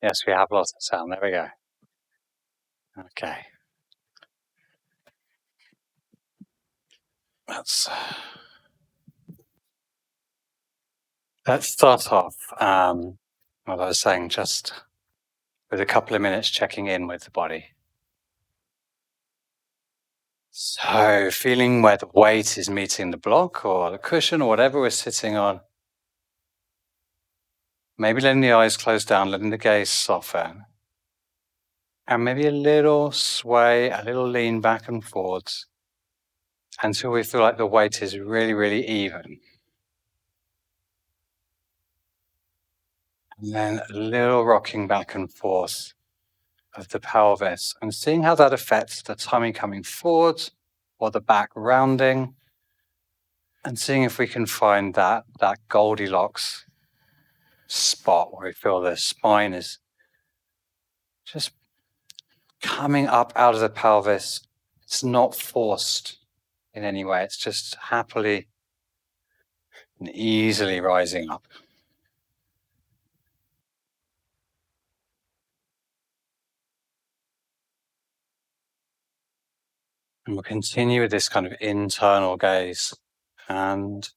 Yes, we have lots of sound. There we go. Okay. Let's let's start off. What I was saying, just with a couple of minutes checking in with the body. So, feeling where the weight is meeting the block or the cushion or whatever we're sitting on. Maybe letting the eyes close down, letting the gaze soften, and maybe a little sway, a little lean back and forwards until we feel like the weight is really, really even. And then a little rocking back and forth of the pelvis and seeing how that affects the tummy coming forwards or the back rounding, and seeing if we can find that Goldilocks spot where we feel the spine is just coming up out of the pelvis. It's not forced in any way. It's just happily and easily rising up. And we'll continue with this kind of internal gaze and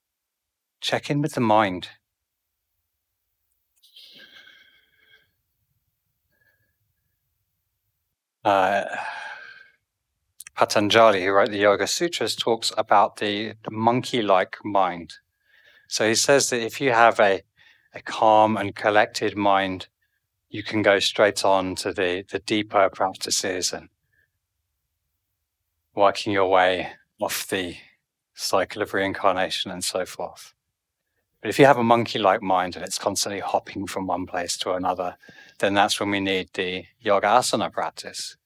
check in with the mind. Uh, Patanjali, who wrote the Yoga Sutras, talks about the monkey-like mind. So he says that if you have a calm and collected mind, you can go straight on to the deeper practices and working your way off the cycle of reincarnation and so forth. But if you have a monkey-like mind and it's constantly hopping from one place to another, then that's when we need the yoga asana practice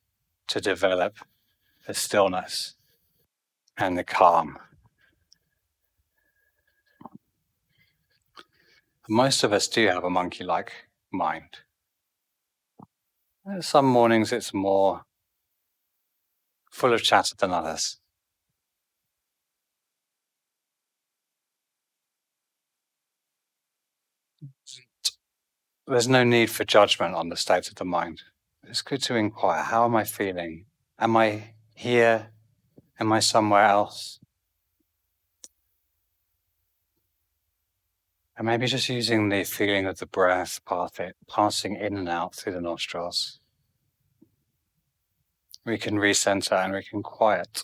to develop the stillness and the calm. Most of us do have a monkey-like mind. Some mornings it's more full of chatter than others. There's no need for judgment on the state of the mind. It's good to inquire, how am I feeling? Am I here? Am I somewhere else? And maybe just using the feeling of the breath passing in and out through the nostrils. We can recenter and we can quiet.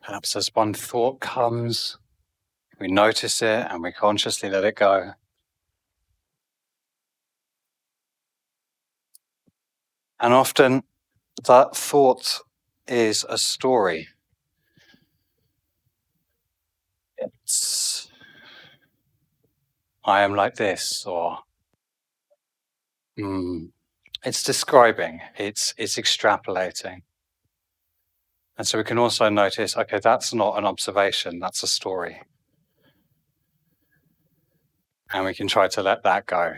Perhaps as one thought comes, we notice it and we consciously let it go. And often that thought is a story. It's, I am like this, or it's describing, it's extrapolating. And so we can also notice, okay, that's not an observation, that's a story. And we can try to let that go.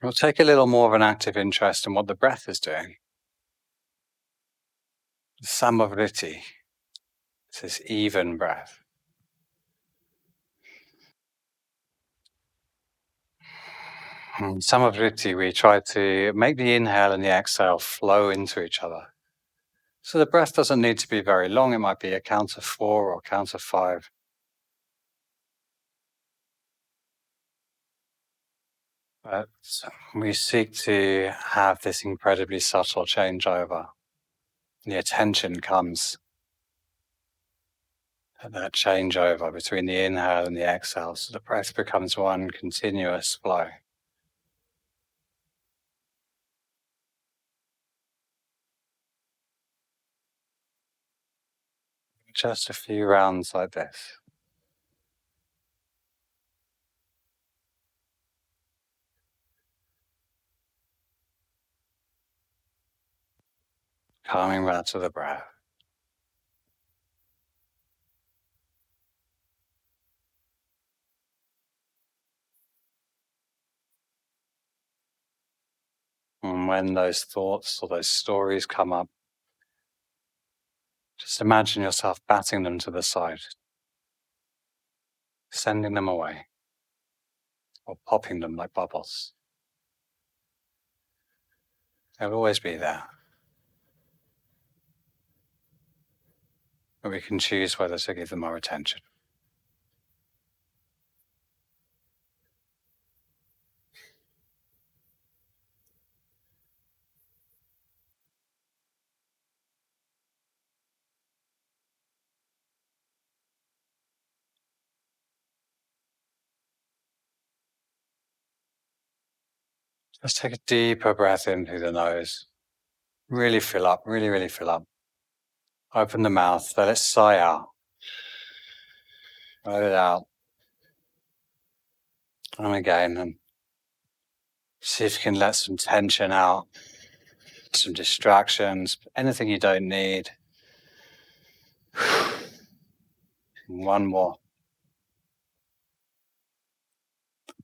We'll take a little more of an active interest in what the breath is doing. Samavriti, it's this even breath. Samavriti, we try to make the inhale and the exhale flow into each other. So the breath doesn't need to be very long. It might be a count of 4 or count of 5. But we seek to have this incredibly subtle changeover. The attention comes at that changeover between the inhale and the exhale. So the breath becomes one continuous flow. Just a few rounds like this. Coming back to the breath. And when those thoughts or those stories come up, just imagine yourself batting them to the side, sending them away, or popping them like bubbles. They'll always be there. But we can choose whether to give them our attention. Let's take a deeper breath in through the nose. Really fill up, really fill up. Open the mouth, let it sigh out. Let it out. And again, and see if you can let some tension out, some distractions, anything you don't need. One more.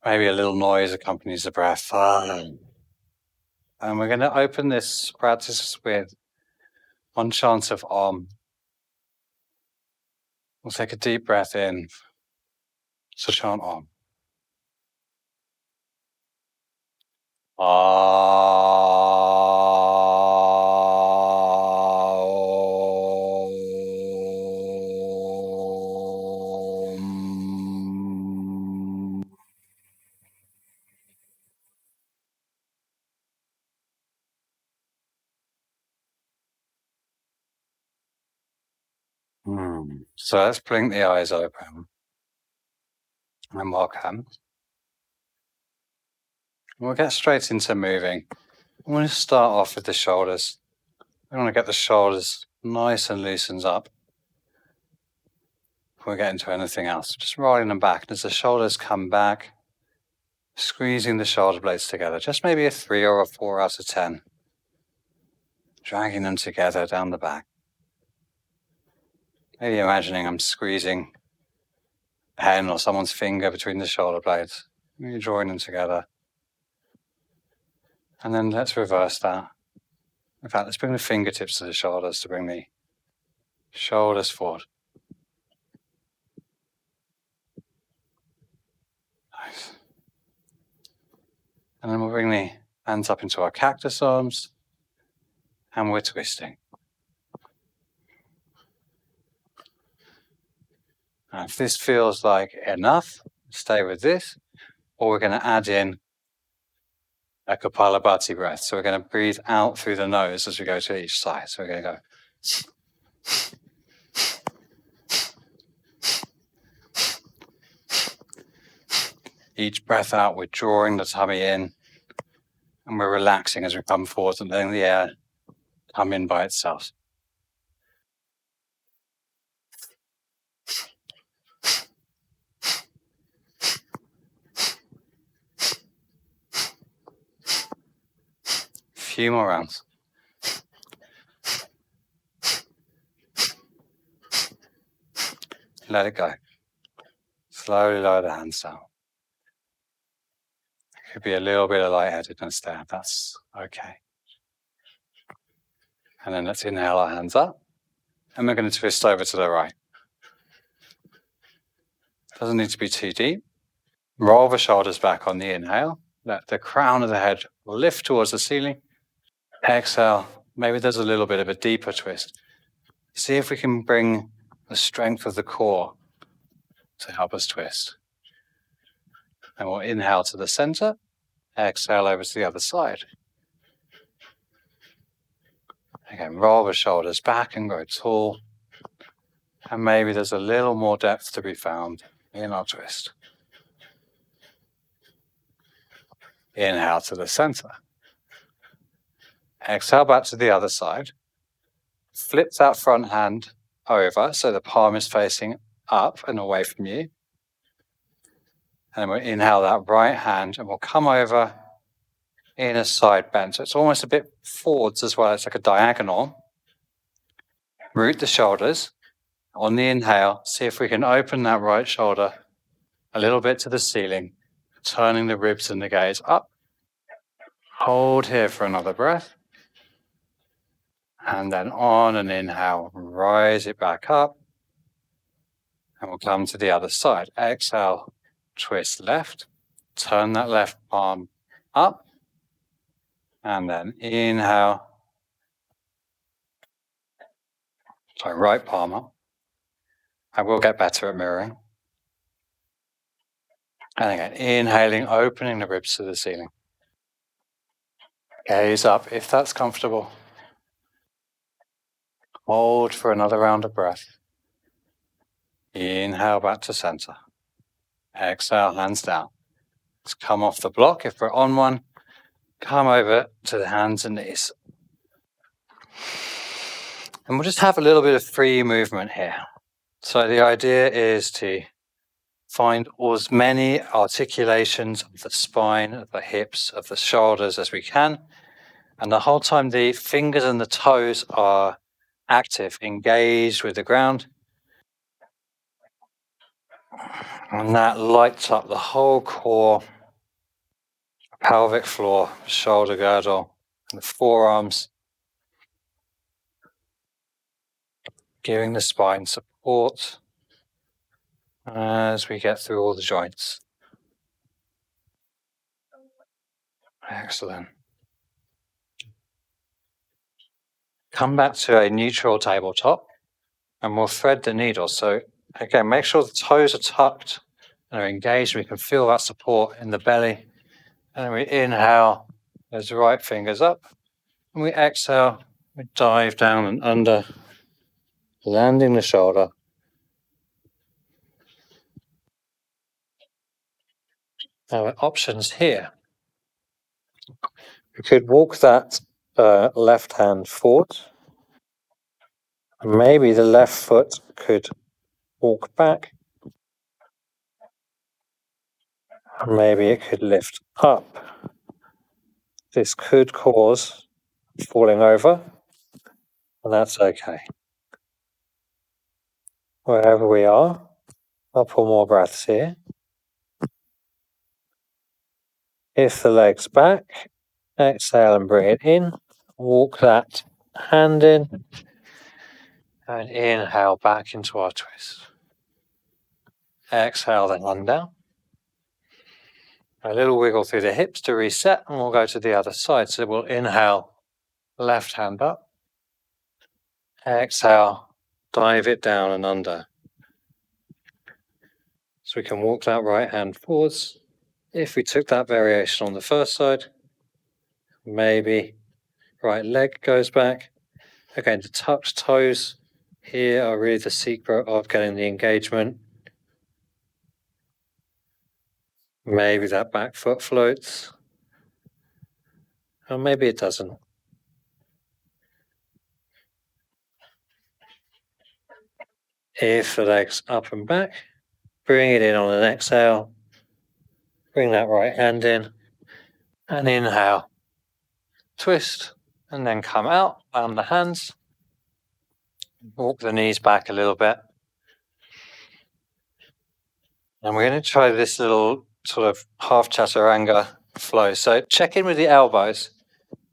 Maybe a little noise accompanies the breath. And we're going to open this practice with one chant of Om. We'll take a deep breath in. So chant Om. So let's blink the eyes open and welcome. We'll get straight into moving. I want to start off with the shoulders. We want to get the shoulders nice and loosened up before we get into anything else. Just rolling them back. And as the shoulders come back, squeezing the shoulder blades together. Just maybe a 3 or a 4 out of 10. Dragging them together down the back. Maybe imagining I'm squeezing a pen or someone's finger between the shoulder blades. Maybe drawing them together. And then let's reverse that. In fact, let's bring the fingertips to the shoulders to bring the shoulders forward. Nice. And then we'll bring the hands up into our cactus arms. And we're twisting. Now, if this feels like enough, stay with this. Or we're going to add in a Kapalabhati breath. So we're going to breathe out through the nose as we go to each side. So we're going to go. Each breath out, we're drawing the tummy in. And we're relaxing as we come forward and letting the air come in by itself. Few more rounds. Let it go. Slowly lower the hands down. Could be a little bit of lightheadedness there. That's okay. And then let's inhale our hands up. And we're going to twist over to the right. Doesn't need to be too deep. Roll the shoulders back on the inhale. Let the crown of the head lift towards the ceiling. Exhale. Maybe there's a little bit of a deeper twist. See if we can bring the strength of the core to help us twist. And we'll inhale to the center. Exhale over to the other side. Again, roll the shoulders back and grow tall. And maybe there's a little more depth to be found in our twist. Inhale to the center. Exhale back to the other side. Flip that front hand over so the palm is facing up and away from you. And then we'll inhale that right hand and we'll come over in a side bend. So it's almost a bit forwards as well. It's like a diagonal. Root the shoulders. On the inhale, see if we can open that right shoulder a little bit to the ceiling, turning the ribs and the gaze up. Hold here for another breath. And then on an inhale, rise it back up. And we'll come to the other side. Exhale, twist left. Turn that left palm up. And then inhale. So right palm up. I will get better at mirroring. And again, inhaling, opening the ribs to the ceiling. Gaze up if that's comfortable. Hold for another round of breath. Inhale back to center. Exhale, hands down. Let's come off the block. If we're on one, come over to the hands and knees. And we'll just have a little bit of free movement here. So the idea is to find as many articulations of the spine, of the hips, of the shoulders as we can. And the whole time the fingers and the toes are active, engaged with the ground. And that lights up the whole core, pelvic floor, shoulder girdle, and the forearms, giving the spine support as we get through all the joints. Excellent. Come back to a neutral tabletop and we'll thread the needle. So again, make sure the toes are tucked and are engaged. We can feel that support in the belly. And we inhale those right fingers up. And we exhale, we dive down and under, landing the shoulder. Our options here. We could walk that left hand forward. Maybe the left foot could walk back. Maybe it could lift up. This could cause falling over, and that's okay. Wherever we are, I'll pull more breaths here. If the leg's back, exhale and bring it in. Walk that hand in. And inhale back into our twist. Exhale, then one down. A little wiggle through the hips to reset, and we'll go to the other side. So we'll inhale, left hand up. Exhale, dive it down and under. So we can walk that right hand forwards. If we took that variation on the first side, maybe right leg goes back. Again, the tucked toes here are really the secret of getting the engagement. Maybe that back foot floats. Or maybe it doesn't. If the leg's up and back, bring it in on an exhale. Bring that right hand in. And inhale. Twist. And then come out on the hands. Walk the knees back a little bit. And we're going to try this little sort of half chaturanga flow. So check in with the elbows.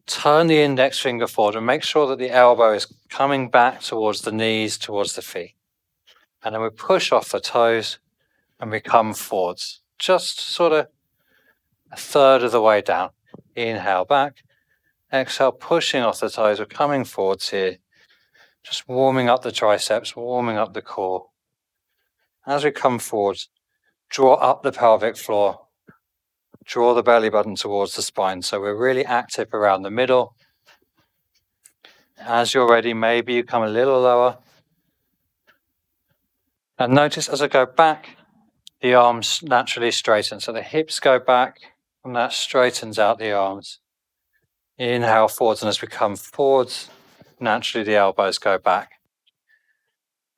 Turn the index finger forward and make sure that the elbow is coming back towards the knees, towards the feet. And then we push off the toes and we come forwards. Just sort of a third of the way down. Inhale back. Exhale, pushing off the toes. We're coming forwards here. Just warming up the triceps, warming up the core. As we come forwards, draw up the pelvic floor. Draw the belly button towards the spine. So we're really active around the middle. As you're ready, maybe you come a little lower. And notice as I go back, the arms naturally straighten. So the hips go back and that straightens out the arms. Inhale forwards, and as we come forwards, naturally the elbows go back.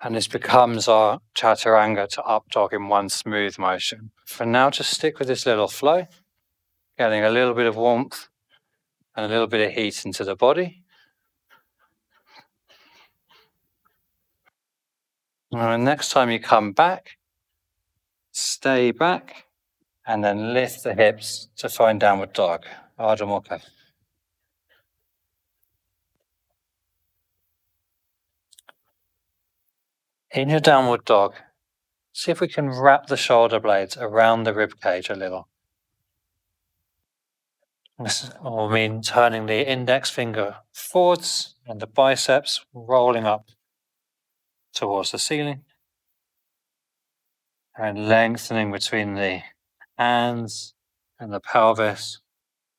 And this becomes our chaturanga to up dog in one smooth motion. For now, just stick with this little flow, getting a little bit of warmth and a little bit of heat into the body. And next time you come back, stay back and then lift the hips to find downward dog. Ardha Mukha. In your downward dog, see if we can wrap the shoulder blades around the rib cage a little. This will mean turning the index finger forwards and the biceps rolling up towards the ceiling and lengthening between the hands and the pelvis,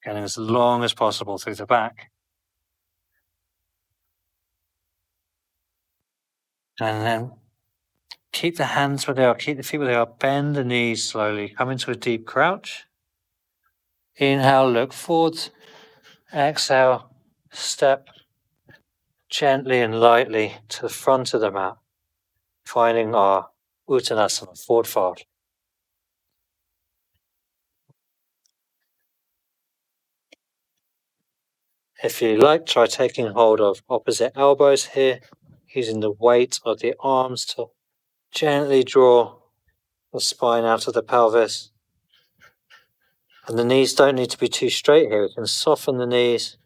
getting as long as possible through the back. And then keep the hands where they are, keep the feet where they are, bend the knees slowly, come into a deep crouch. Inhale, look forwards. Exhale, step gently and lightly to the front of the mat, finding our Uttanasana, forward fold. If you like, try taking hold of opposite elbows here, using the weight of the arms to gently draw the spine out of the pelvis. And the knees don't need to be too straight here. We can soften the knees.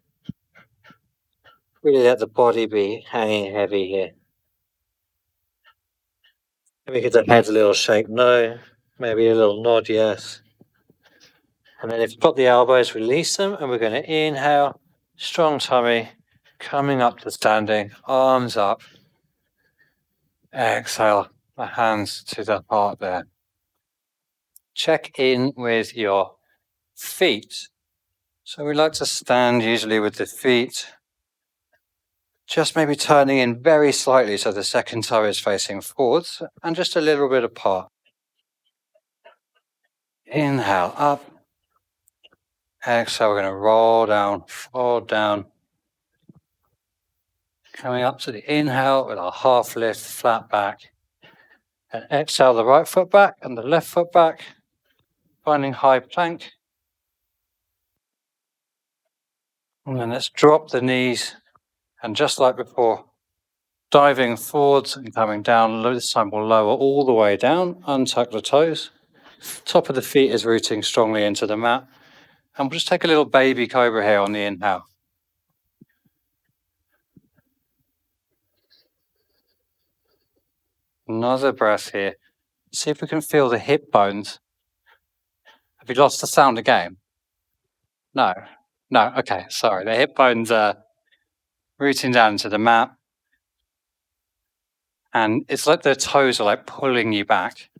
Really let the body be hanging heavy here. Maybe give the head a little shake, no. Maybe a little nod, yes. And then if you've got the elbows, release them. And we're going to inhale, strong tummy, coming up to standing, arms up. Exhale, the hands to the heart there. Check in with your feet. So we like to stand usually with the feet just maybe turning in very slightly so the second toe is facing forwards and just a little bit apart. Inhale up. Exhale, we're going to roll down, fold down. Coming up to the inhale with our half lift, flat back. And exhale the right foot back and the left foot back. Finding high plank. And then let's drop the knees. And just like before, diving forwards and coming down. This time we'll lower all the way down, untuck the toes. Top of the feet is rooting strongly into the mat. And we'll just take a little baby cobra here on the inhale. Another breath here. See if we can feel the hip bones. Have you lost the sound again? No. No, okay, sorry. The hip bones are rooting down into the mat. And it's like the toes are like pulling you back.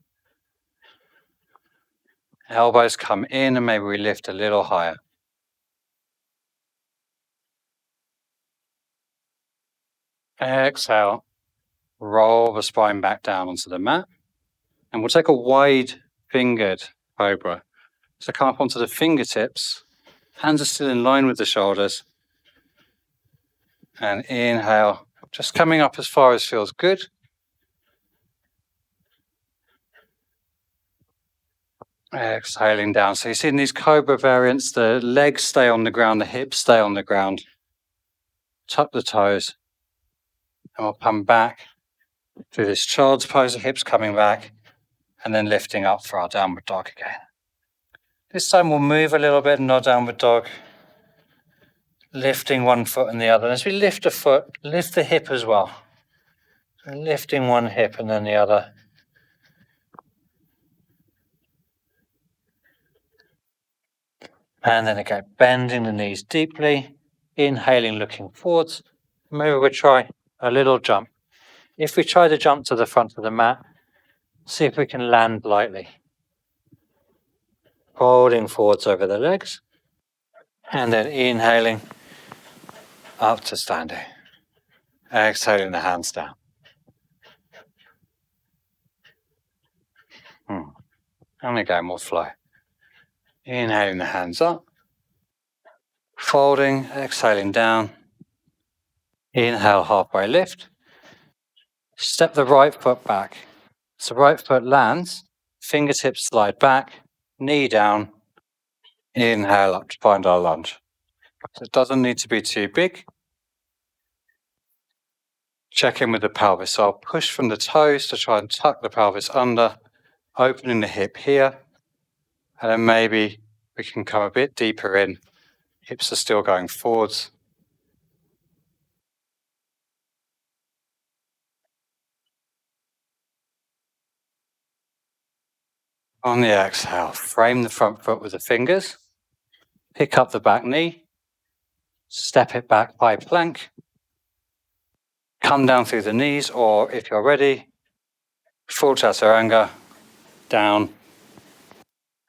Elbows come in and maybe we lift a little higher. Exhale. Roll the spine back down onto the mat. And we'll take a wide fingered cobra. So come up onto the fingertips. Hands are still in line with the shoulders. And inhale, just coming up as far as feels good. Exhaling down. So you see in these cobra variants, the legs stay on the ground, the hips stay on the ground. Tuck the toes. And we'll come back to this child's pose, the hips coming back, and then lifting up for our downward dog again. This time we'll move a little bit in our downward dog, lifting one foot and the other. And as we lift a foot, lift the hip as well. So lifting one hip and then the other. And then again, bending the knees deeply, inhaling, looking forwards. Maybe we'll try a little jump. If we try to jump to the front of the mat, see if we can land lightly. Holding forwards over the legs. And then inhaling up to standing. Exhaling the hands down. And again, we'll flow. Inhaling the hands up. Folding, exhaling down. Inhale, halfway lift. Step the right foot back. So right foot lands, fingertips slide back, knee down. Inhale up to find our lunge. So it doesn't need to be too big. Check in with the pelvis. So I'll push from the toes to try and tuck the pelvis under, opening the hip here. And then maybe we can come a bit deeper in. Hips are still going forwards. On the exhale, frame the front foot with the fingers, pick up the back knee, step it back, high plank, come down through the knees, or if you're ready, full chaturanga, down,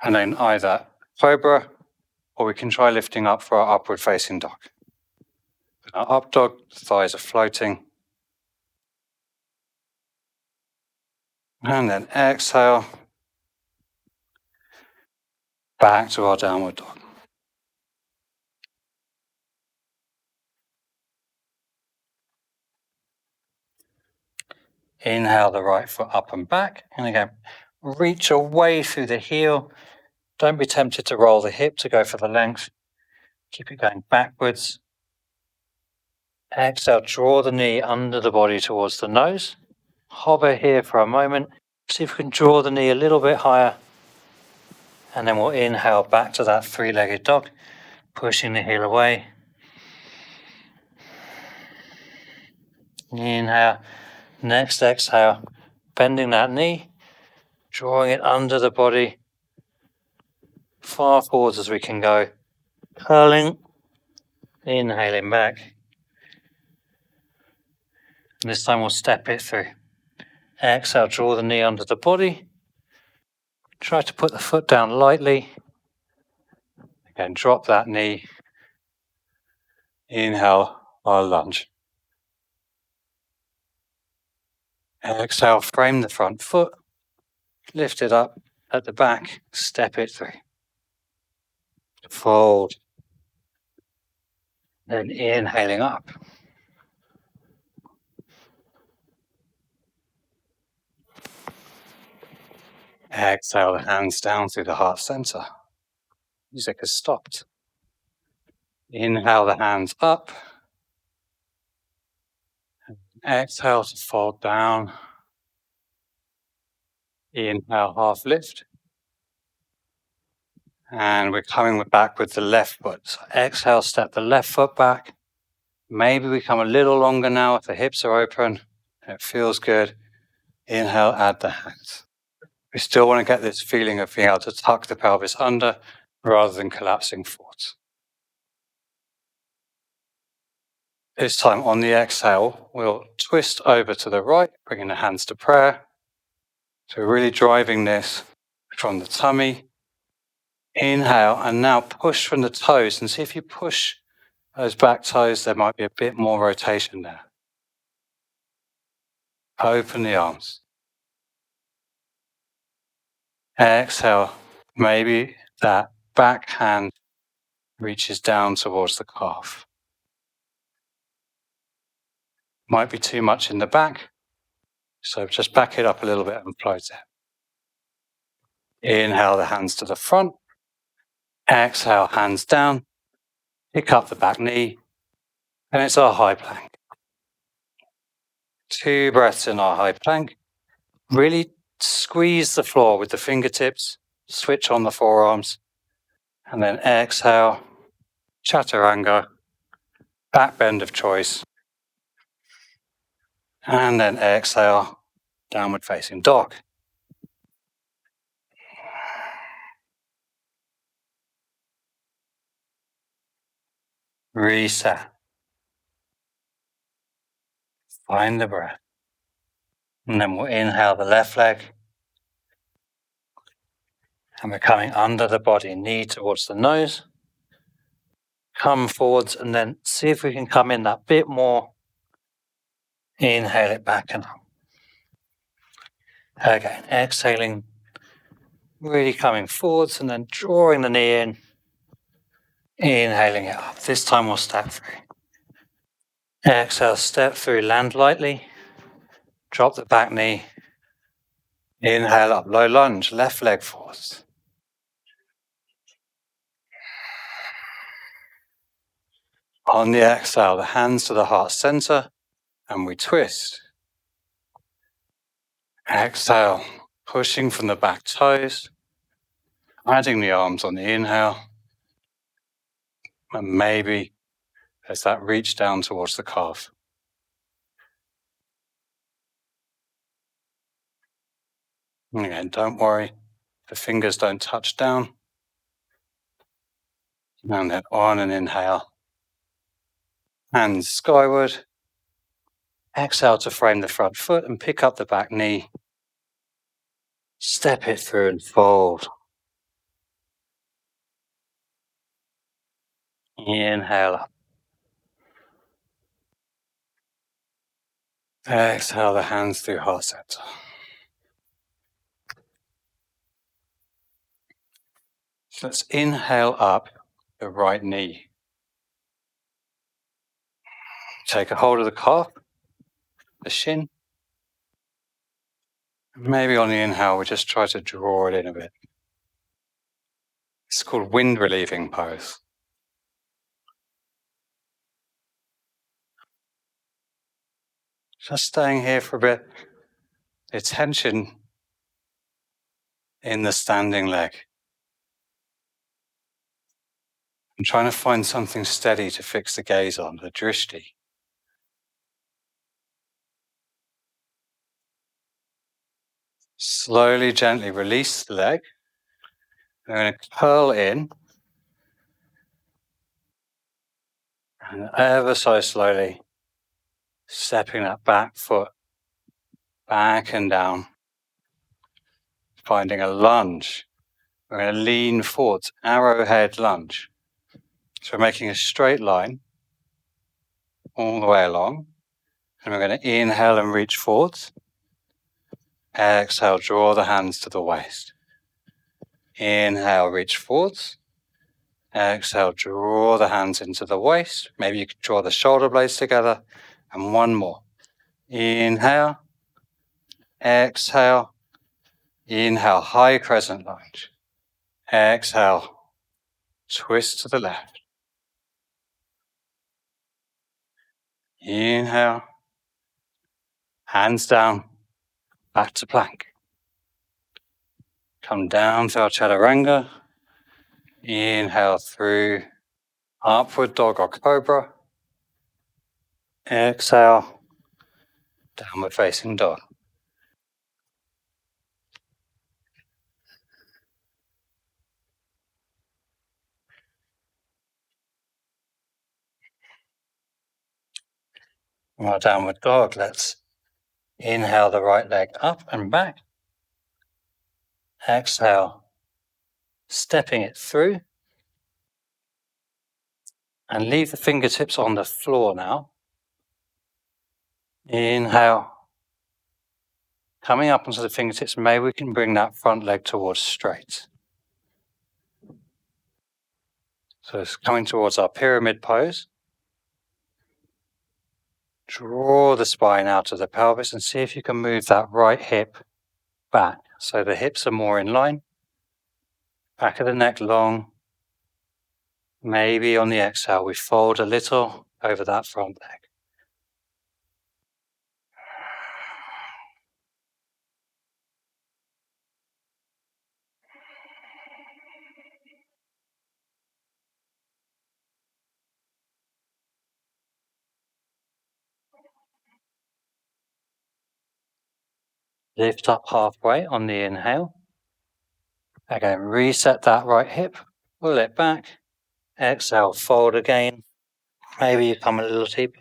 and then either Cobra, or we can try lifting up for our upward facing dog. Our up dog, thighs are floating. And then exhale, back to our downward dog. Inhale the right foot up and back. And again, reach away through the heel. Don't be tempted to roll the hip to go for the length. Keep it going backwards. Exhale, draw the knee under the body towards the nose. Hover here for a moment. See if we can draw the knee a little bit higher. And then we'll inhale back to that three-legged dog, pushing the heel away. Inhale. Next exhale, bending that knee, drawing it under the body, far forwards as we can go. Curling, inhaling back. And this time we'll step it through. Exhale, draw the knee under the body. Try to put the foot down lightly. Again, drop that knee. Inhale, our lunge. Exhale, frame the front foot. Lift it up at the back, step it through. Fold. Then inhaling up. Exhale the hands down through the heart center. Music has stopped. Inhale the hands up. Exhale to fold down. Inhale, half lift. And we're coming back with the left foot. So exhale, step the left foot back. Maybe we come a little longer now if the hips are open. It feels good. Inhale, add the hands. We still want to get this feeling of being able to tuck the pelvis under rather than collapsing forwards. This time on the exhale, we'll twist over to the right, bringing the hands to prayer. So we're really driving this from the tummy. Inhale, and now push from the toes. And see if you push those back toes, there might be a bit more rotation there. Open the arms. Exhale, maybe that back hand reaches down towards the calf. Might be too much in the back, so just back it up a little bit and float it. Inhale the hands to the front. Exhale, hands down. Pick up the back knee, and it's our high plank. 2 breaths in our high plank. Really squeeze the floor with the fingertips, switch on the forearms, and then exhale, chaturanga, back bend of choice, and then exhale, downward facing dog. Reset. Find the breath. And then we'll inhale the left leg. And we're coming under the body, knee towards the nose. Come forwards and then see if we can come in that bit more. Inhale it back and up. Again, exhaling, really coming forwards and then drawing the knee in. Inhaling it up. This time we'll step through. Exhale, step through, land lightly. Drop the back knee. Inhale up, low lunge, left leg forwards. On the exhale, the hands to the heart center, and we twist. Exhale, pushing from the back toes, adding the arms on the inhale, and maybe there's that reach down towards the calf. And again, don't worry The fingers don't touch down. And then on an inhale, hands skyward. Exhale to frame the front foot and pick up the back knee. Step it through and fold. Inhale up. Exhale the hands through heart center. So let's inhale up the right knee. Take a hold of the calf, the shin. Maybe on the inhale, we just try to draw it in a bit. It's called wind relieving pose. Just staying here for a bit. The tension in the standing leg. I'm trying to find something steady to fix the gaze on, the drishti. Slowly, gently release the leg. I'm going to curl in. And ever so slowly, stepping that back foot back and down. Finding a lunge. We're going to lean forward, arrowhead lunge. So we're making a straight line all the way along. And we're going to inhale and reach forwards. Exhale, draw the hands to the waist. Inhale, reach forwards. Exhale, draw the hands into the waist. Maybe you could draw the shoulder blades together. And one more. Inhale. Exhale. Inhale, high crescent lunge. Exhale, twist to the left. Inhale. Hands down. Back to plank. Come down to our chaturanga. Inhale through upward dog or cobra. Exhale, downward facing dog. From our downward dog, let's inhale the right leg up and back. Exhale, stepping it through. And leave the fingertips on the floor now. Inhale. Coming up onto the fingertips, maybe we can bring that front leg towards straight. So it's coming towards our pyramid pose. Draw the spine out of the pelvis and see if you can move that right hip back. So the hips are more in line. Back of the neck long. Maybe on the exhale, we fold a little over that front leg. Lift up halfway on the inhale. Again, reset that right hip. Pull it back. Exhale, fold again. Maybe you come a little deep.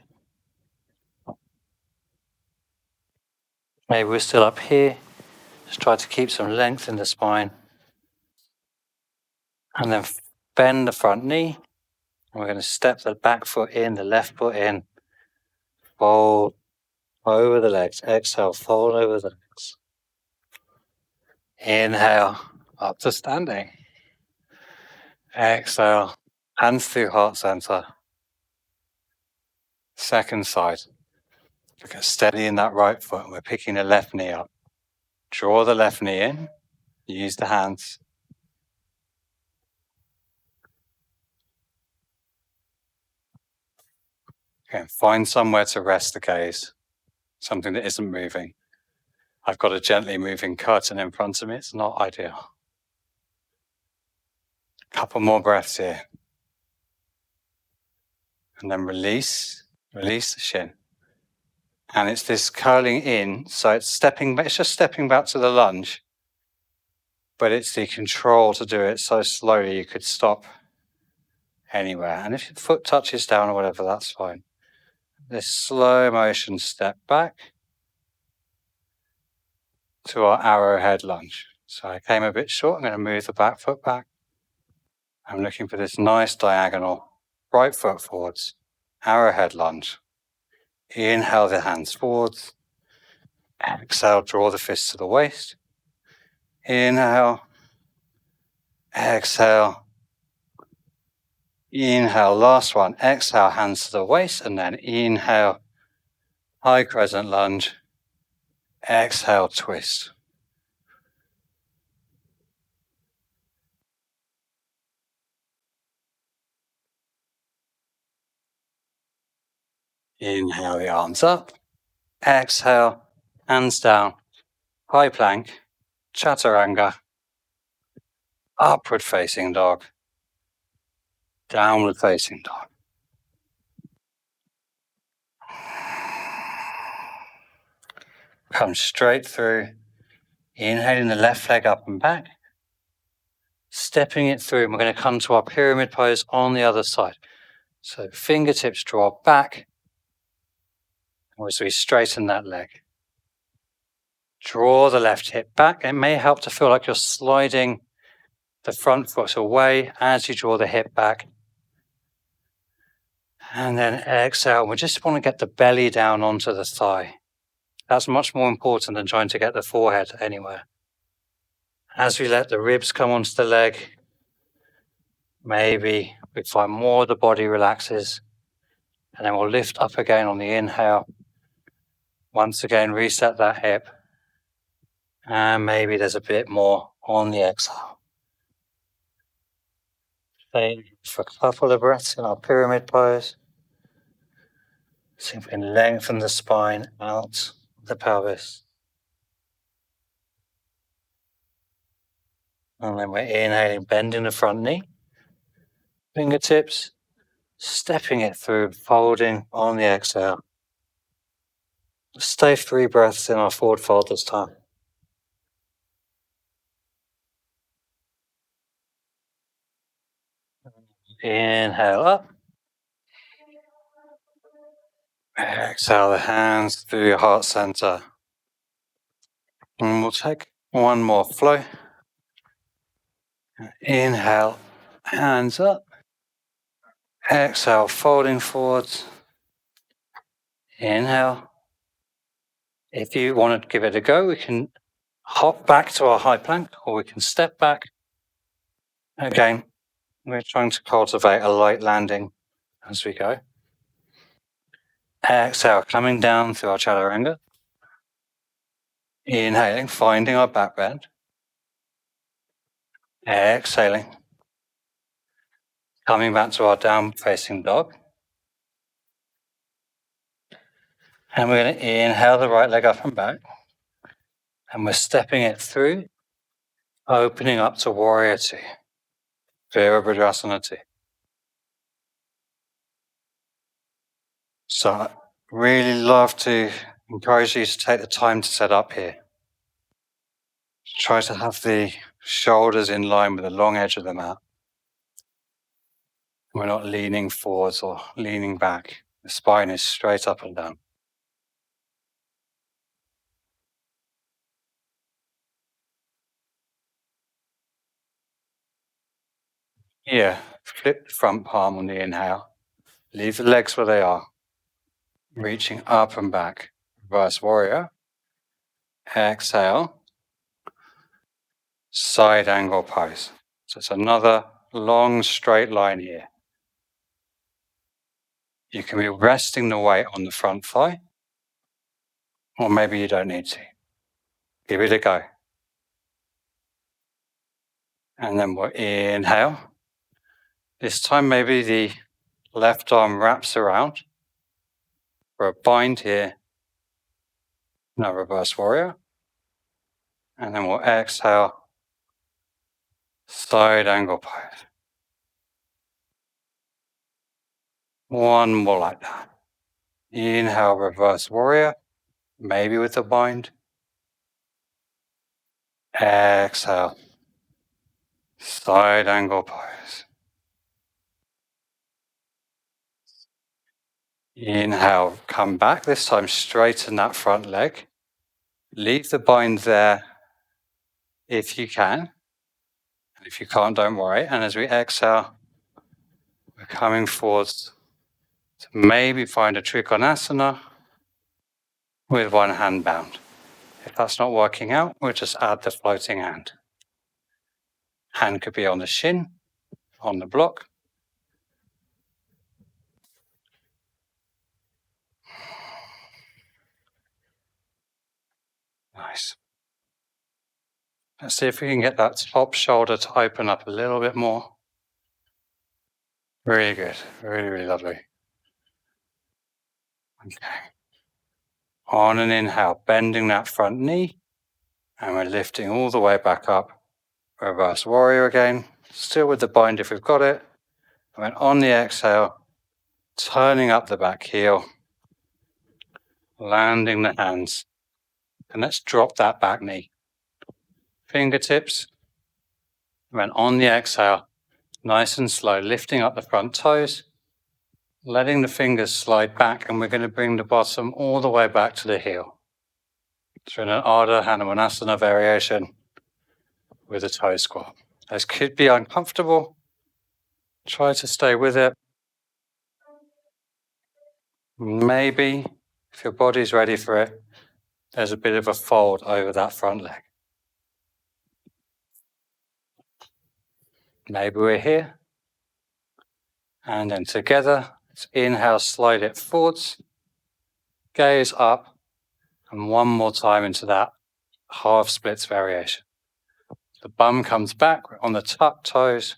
Maybe we're still up here. Just try to keep some length in the spine. And then bend the front knee. And we're going to step the back foot in, the left foot in. Fold over the legs. Exhale, fold over the legs. Inhale, up to standing. Exhale, hands through heart center. Second side. Look at steady in that right foot. We're picking the left knee up. Draw the left knee in. Use the hands. Okay, find somewhere to rest the gaze. Something that isn't moving. I've got a gently moving curtain in front of me. It's not ideal. Couple more breaths here. And then release the shin. And it's this curling in, so it's just stepping back to the lunge. but it's the control to do it so slowly you could stop anywhere. And if your foot touches down or whatever, that's fine. This slow motion step back to our arrowhead lunge. So I came a bit short. I'm going to move the back foot back. I'm looking for this nice diagonal. Right foot forwards, arrowhead lunge. Inhale the hands forwards. Exhale, draw the fists to the waist. Inhale. Exhale. Inhale, last one. Exhale, hands to the waist, and then inhale, high crescent lunge. Exhale, twist. Inhale the arms up. Exhale, hands down, high plank, chaturanga, upward facing dog, downward facing dog. Come straight through, inhaling the left leg up and back, stepping it through, and we're going to come to our pyramid pose on the other side. So fingertips draw back as we straighten that leg. Draw the left hip back. It may help to feel like you're sliding the front foot away as you draw the hip back. And then exhale. We just want to get the belly down onto the thigh. That's much more important than trying to get the forehead anywhere. As we let the ribs come onto the leg, maybe we find more of the body relaxes. And then we'll lift up again on the inhale. Once again, reset that hip. And maybe there's a bit more on the exhale. Stay for a couple of breaths in our pyramid pose. See if we can lengthen the spine out the pelvis. And then we're inhaling, bending the front knee. Fingertips, stepping it through, folding on the exhale. Stay 3 breaths in our forward fold this time. Inhale up. Exhale the hands through your heart center. And we'll take one more flow. Inhale, hands up. Exhale, folding forwards. Inhale. If you want to give it a go, we can hop back to our high plank, or we can step back. Again, we're trying to cultivate a light landing as we go. Exhale, coming down through our chaturanga. Inhaling, finding our back bend. Exhaling. Coming back to our down facing dog. And we're going to inhale the right leg up and back. And we're stepping it through, opening up to warrior 2. Virabhadrasana 2. So I really love to encourage you to take the time to set up here. Try to have the shoulders in line with the long edge of the mat. We're not leaning forwards or leaning back. The spine is straight up and down. Yeah, flip the front palm on the inhale. Leave the legs where they are. Reaching up and back. Reverse warrior. Exhale. Side angle pose. So it's another long straight line here. You can be resting the weight on the front thigh, or maybe you don't need to. Give it a go. And then we'll inhale. This time maybe the left arm wraps around for a bind here. Now reverse warrior. And then we'll exhale. Side angle pose. One more like that. Inhale, reverse warrior. Maybe with a bind. Exhale. Side angle pose. Inhale, come back. This time straighten that front leg. Leave the bind there if you can. And if you can't, don't worry. And as we exhale, we're coming forwards to maybe find a trikonasana with one hand bound. If that's not working out, we'll just add the floating hand. Hand could be on the shin, on the block. Nice. Let's see if we can get that top shoulder to open up a little bit more. Really good. Really, really lovely. Okay. On an inhale, bending that front knee, and we're lifting all the way back up. Reverse warrior again, still with the bind if we've got it. And then on the exhale, turning up the back heel, landing the hands, and let's drop that back knee. Fingertips, and then on the exhale, nice and slow, lifting up the front toes, letting the fingers slide back, and we're going to bring the bottom all the way back to the heel. So in an Ardha Hanumanasana variation with a toe squat. This could be uncomfortable. Try to stay with it. Maybe, if your body's ready for it, there's a bit of a fold over that front leg. Maybe we're here. And then together, let's inhale, slide it forwards, gaze up, and one more time into that half splits variation. The bum comes back, we're on the tucked toes,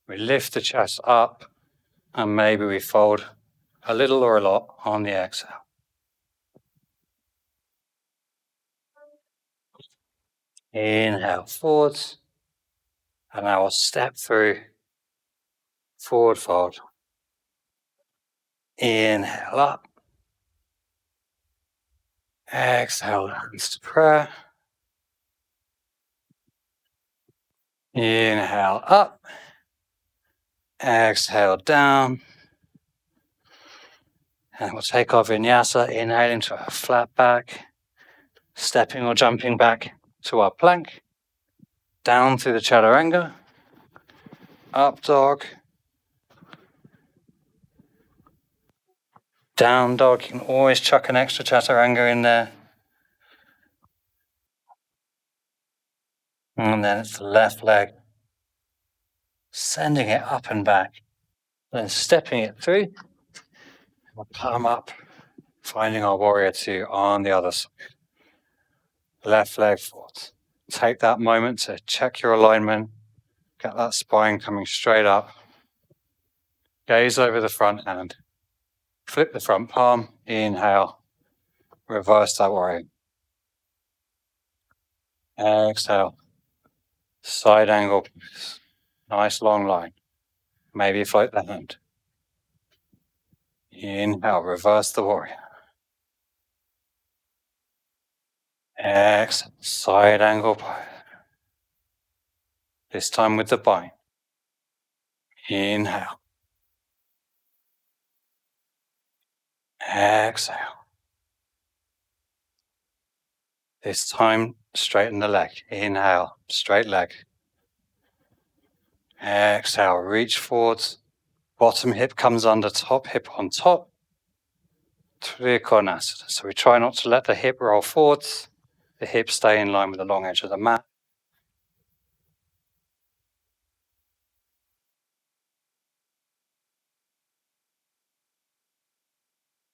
we lift the chest up, and maybe we fold a little or a lot on the exhale. Inhale forwards, and I will step through, forward fold. Inhale up. Exhale, hands to prayer. Inhale up. Exhale down. And we'll take our vinyasa, inhaling to a flat back, stepping or jumping back to our plank, down through the chaturanga, up dog, down dog. You can always chuck an extra chaturanga in there. And then it's the left leg, sending it up and back, then stepping it through. We'll come up, finding our warrior two on the other side. Left leg forward. Take that moment to check your alignment, get that spine coming straight up. Gaze over the front hand. Flip the front palm, inhale, reverse that warrior. Exhale, side angle, nice long line. Maybe float the hand. Inhale, reverse the warrior. Exhale, side angle pose. This time with the bind. Inhale. Exhale. This time, straighten the leg. Inhale, straight leg. Exhale, reach forwards. Bottom hip comes under, top hip on top. Trikonasana. So we try not to let the hip roll forwards. The hips stay in line with the long edge of the mat.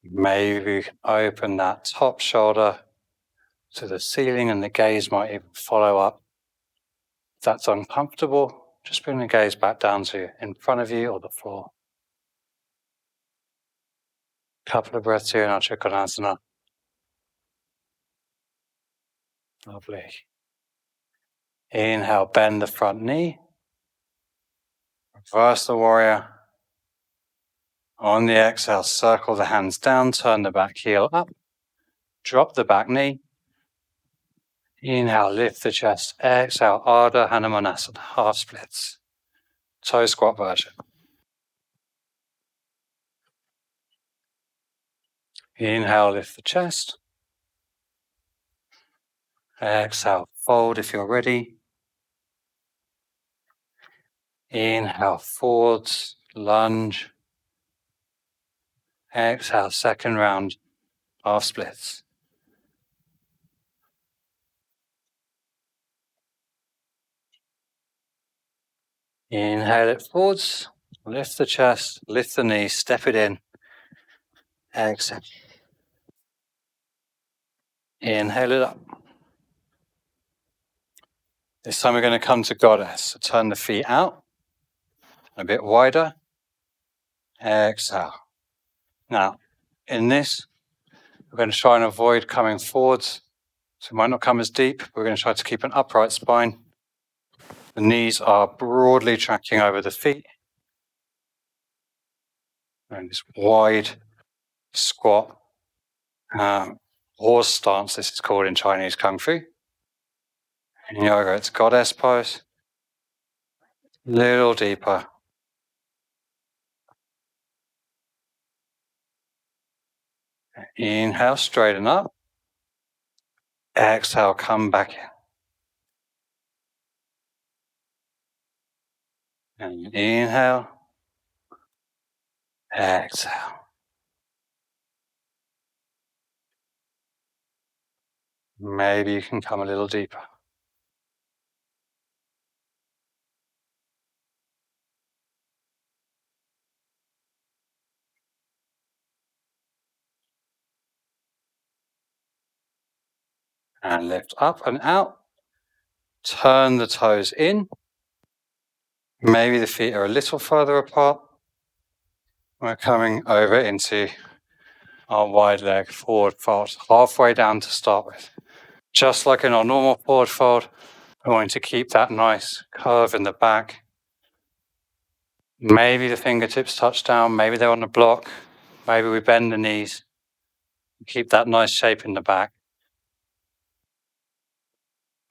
Maybe we can open that top shoulder to the ceiling and the gaze might even follow up. If that's uncomfortable, just bring the gaze back down to in front of you or the floor. Couple of breaths here in our Trikonasana. Lovely. Inhale, bend the front knee. Reverse the warrior. On the exhale, circle the hands down, turn the back heel up. Drop the back knee. Inhale, lift the chest. Exhale, Ardha Hanumanasana, half splits. Toe squat version. Inhale, lift the chest. Exhale, fold if you're ready. Inhale, forwards, lunge. Exhale, second round, half splits. Inhale it forwards, lift the chest, lift the knees, step it in. Exhale. Inhale it up. This time we're going to come to Goddess. So turn the feet out, a bit wider. Exhale. Now, in this, we're going to try and avoid coming forwards. So we might not come as deep. We're going to try to keep an upright spine. The knees are broadly tracking over the feet. And this wide squat, horse stance, this is called in Chinese Kung Fu. In yoga, it's Goddess pose. Little deeper. Inhale, straighten up. Exhale, come back in. And inhale. Exhale. Maybe you can come a little deeper. And lift up and out. Turn the toes in. Maybe the feet are a little further apart. We're coming over into our wide leg forward fold, halfway down to start with. Just like in our normal forward fold, we're going to keep that nice curve in the back. Maybe the fingertips touch down, maybe they're on the block, maybe we bend the knees. Keep that nice shape in the back.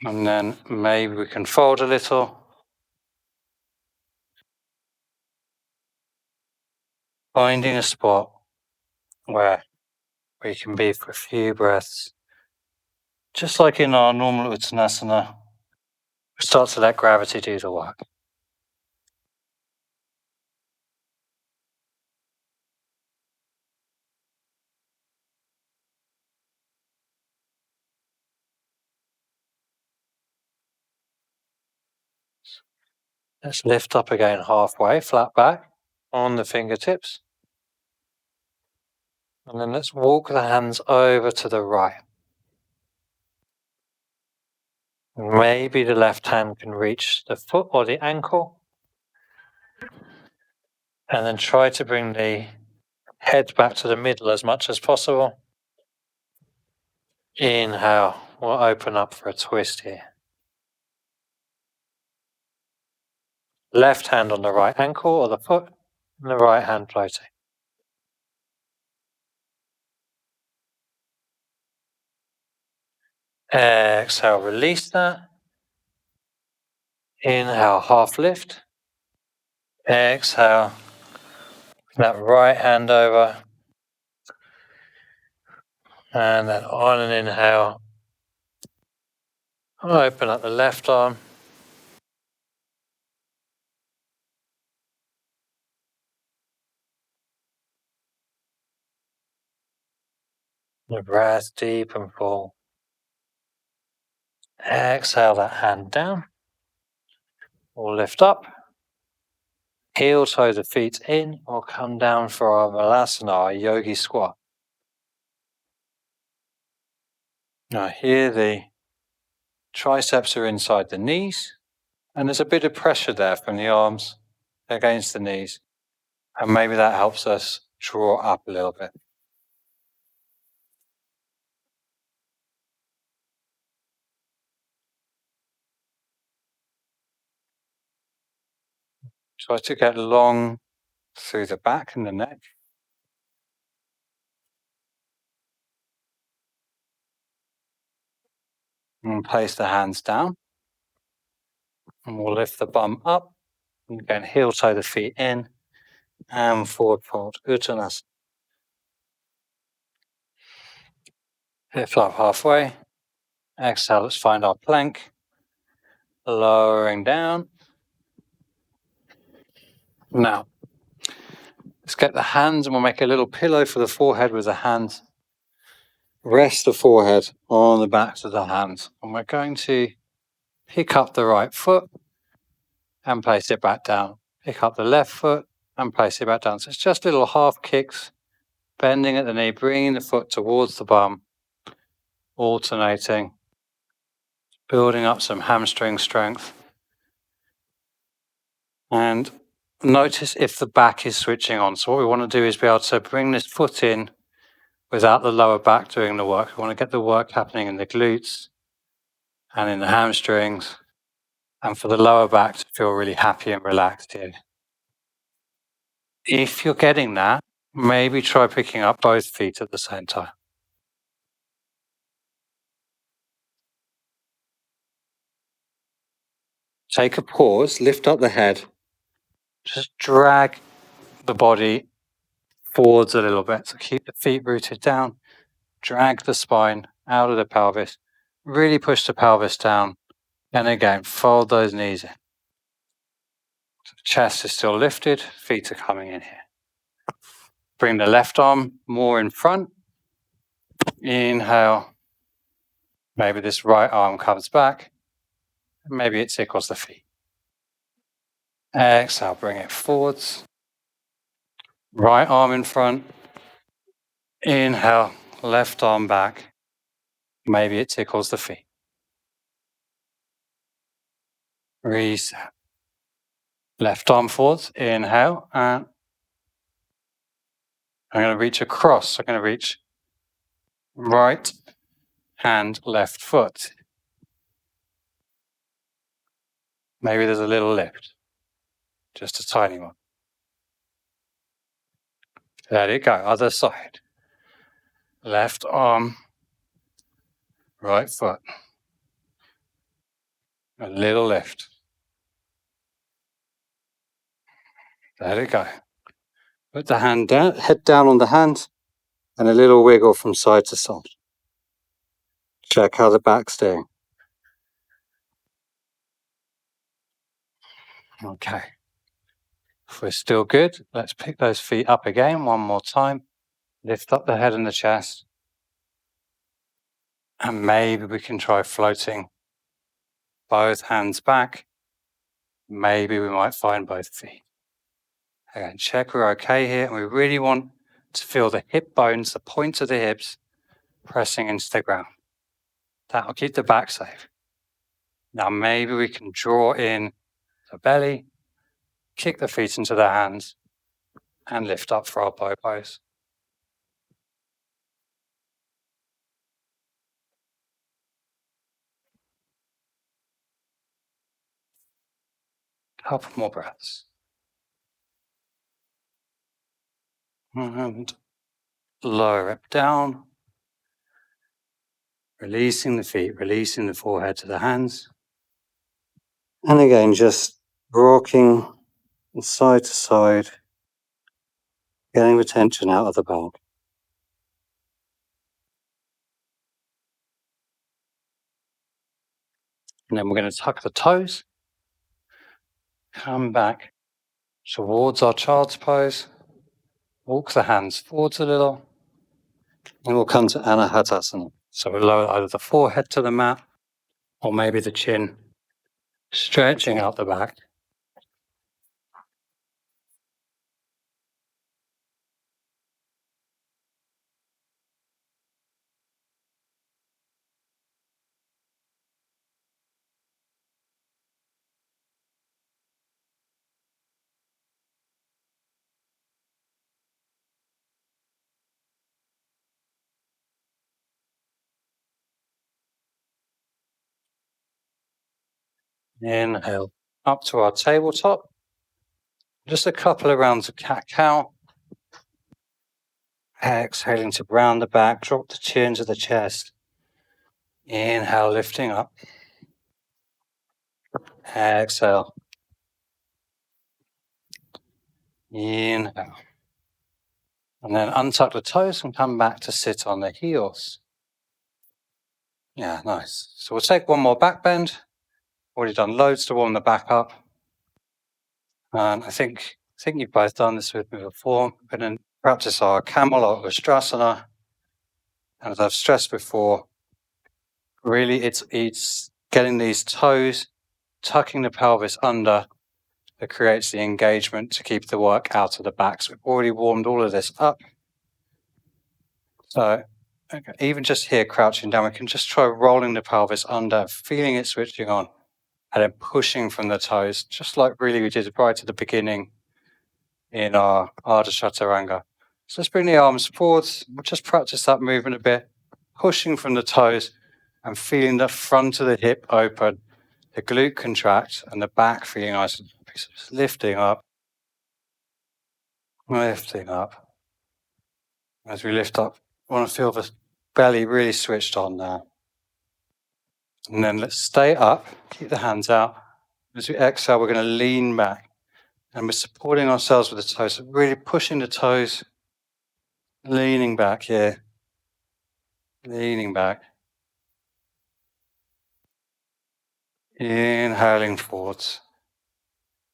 And then maybe we can fold a little. Finding a spot where we can be for a few breaths. Just like in our normal Uttanasana, we start to let gravity do the work. Let's lift up again halfway, flat back on the fingertips. And then let's walk the hands over to the right. Maybe the left hand can reach the foot or the ankle. And then try to bring the head back to the middle as much as possible. Inhale, we'll open up for a twist here. Left hand on the right ankle or the foot, and the right hand floating. Exhale, release that. Inhale, half lift. Exhale, that right hand over. And then on an inhale, open up the left arm. The breath deep and full. Exhale that hand down. Or lift up. Heel toe the feet in or come down for our Malasana, our Yogi squat. Now here the triceps are inside the knees and there's a bit of pressure there from the arms against the knees. And maybe that helps us draw up a little bit. Try to get long through the back and the neck. And place the hands down. And we'll lift the bum up. And again, heel toe the feet in. And forward fold. Uttanasana. Lift up halfway. Exhale, let's find our plank. Lowering down. Now, let's get the hands and we'll make a little pillow for the forehead with the hands. Rest the forehead on the backs of the hands. And we're going to pick up the right foot and place it back down. Pick up the left foot and place it back down. So it's just little half kicks, bending at the knee, bringing the foot towards the bum, alternating, building up some hamstring strength. And notice if the back is switching on. So what we want to do is be able to bring this foot in without the lower back doing the work. We want to get the work happening in the glutes and in the hamstrings, and for the lower back to feel really happy and relaxed here. If you're getting that, maybe try picking up both feet at the same time. Take a pause, lift up the head, just drag the body forwards a little bit. So keep the feet rooted down, drag the spine out of the pelvis, really push the pelvis down, and again, fold those knees in. So the chest is still lifted, feet are coming in here. Bring the left arm more in front. Inhale. Maybe this right arm comes back. Maybe it tickles the feet. Exhale, bring it forwards. Right arm in front. Inhale, left arm back. Maybe it tickles the feet. Reset. Left arm forwards. Inhale. And I'm going to reach across. I'm going to reach right hand, left foot. Maybe there's a little lift. Just a tiny one. There you go. Other side. Left arm, right foot. A little lift. There you go. Put the hand down, head down on the hand, and a little wiggle from side to side. Check how the back's doing. Okay. If we're still good, let's pick those feet up again one more time. Lift up the head and the chest. And maybe we can try floating both hands back. Maybe we might find both feet. Again, check we're okay here. And we really want to feel the hip bones, the points of the hips, pressing into the ground. That'll keep the back safe. Now maybe we can draw in the belly, kick the feet into the hands, and lift up for our bow pose. Couple more breaths. And lower it down. Releasing the feet, releasing the forehead to the hands. And again, just rocking side to side, getting the tension out of the back. And then we're going to tuck the toes, come back towards our child's pose, walk the hands forwards a little, and we'll come to Anahatasana. So we'll lower either the forehead to the mat, or maybe the chin, stretching out the back. Inhale, up to our tabletop. Just a couple of rounds of cat-cow. Exhaling to round the back, drop the chin to the chest. Inhale, lifting up. Exhale. Inhale. And then untuck the toes and come back to sit on the heels. Yeah, nice. So we'll take one more back bend. Already done loads to warm the back up. And I think you've both done this with me before. We're going to practice our camel or Ustrasana. And as I've stressed before, really it's getting these toes, tucking the pelvis under that creates the engagement to keep the work out of the back. So we've already warmed all of this up. So okay, even just here, crouching down, we can just try rolling the pelvis under, feeling it switching on, and then pushing from the toes, just like really we did right at the beginning in our Ardha Chaturanga. So let's bring the arms forwards. We'll just practice that movement a bit, pushing from the toes and feeling the front of the hip open, the glute contract, and the back feeling nice and happy. So just lifting up, lifting up. As we lift up, I want to feel the belly really switched on now. And then let's stay up, keep the hands out. As we exhale, we're going to lean back. And we're supporting ourselves with the toes, so really pushing the toes, leaning back here, leaning back. Inhaling forwards.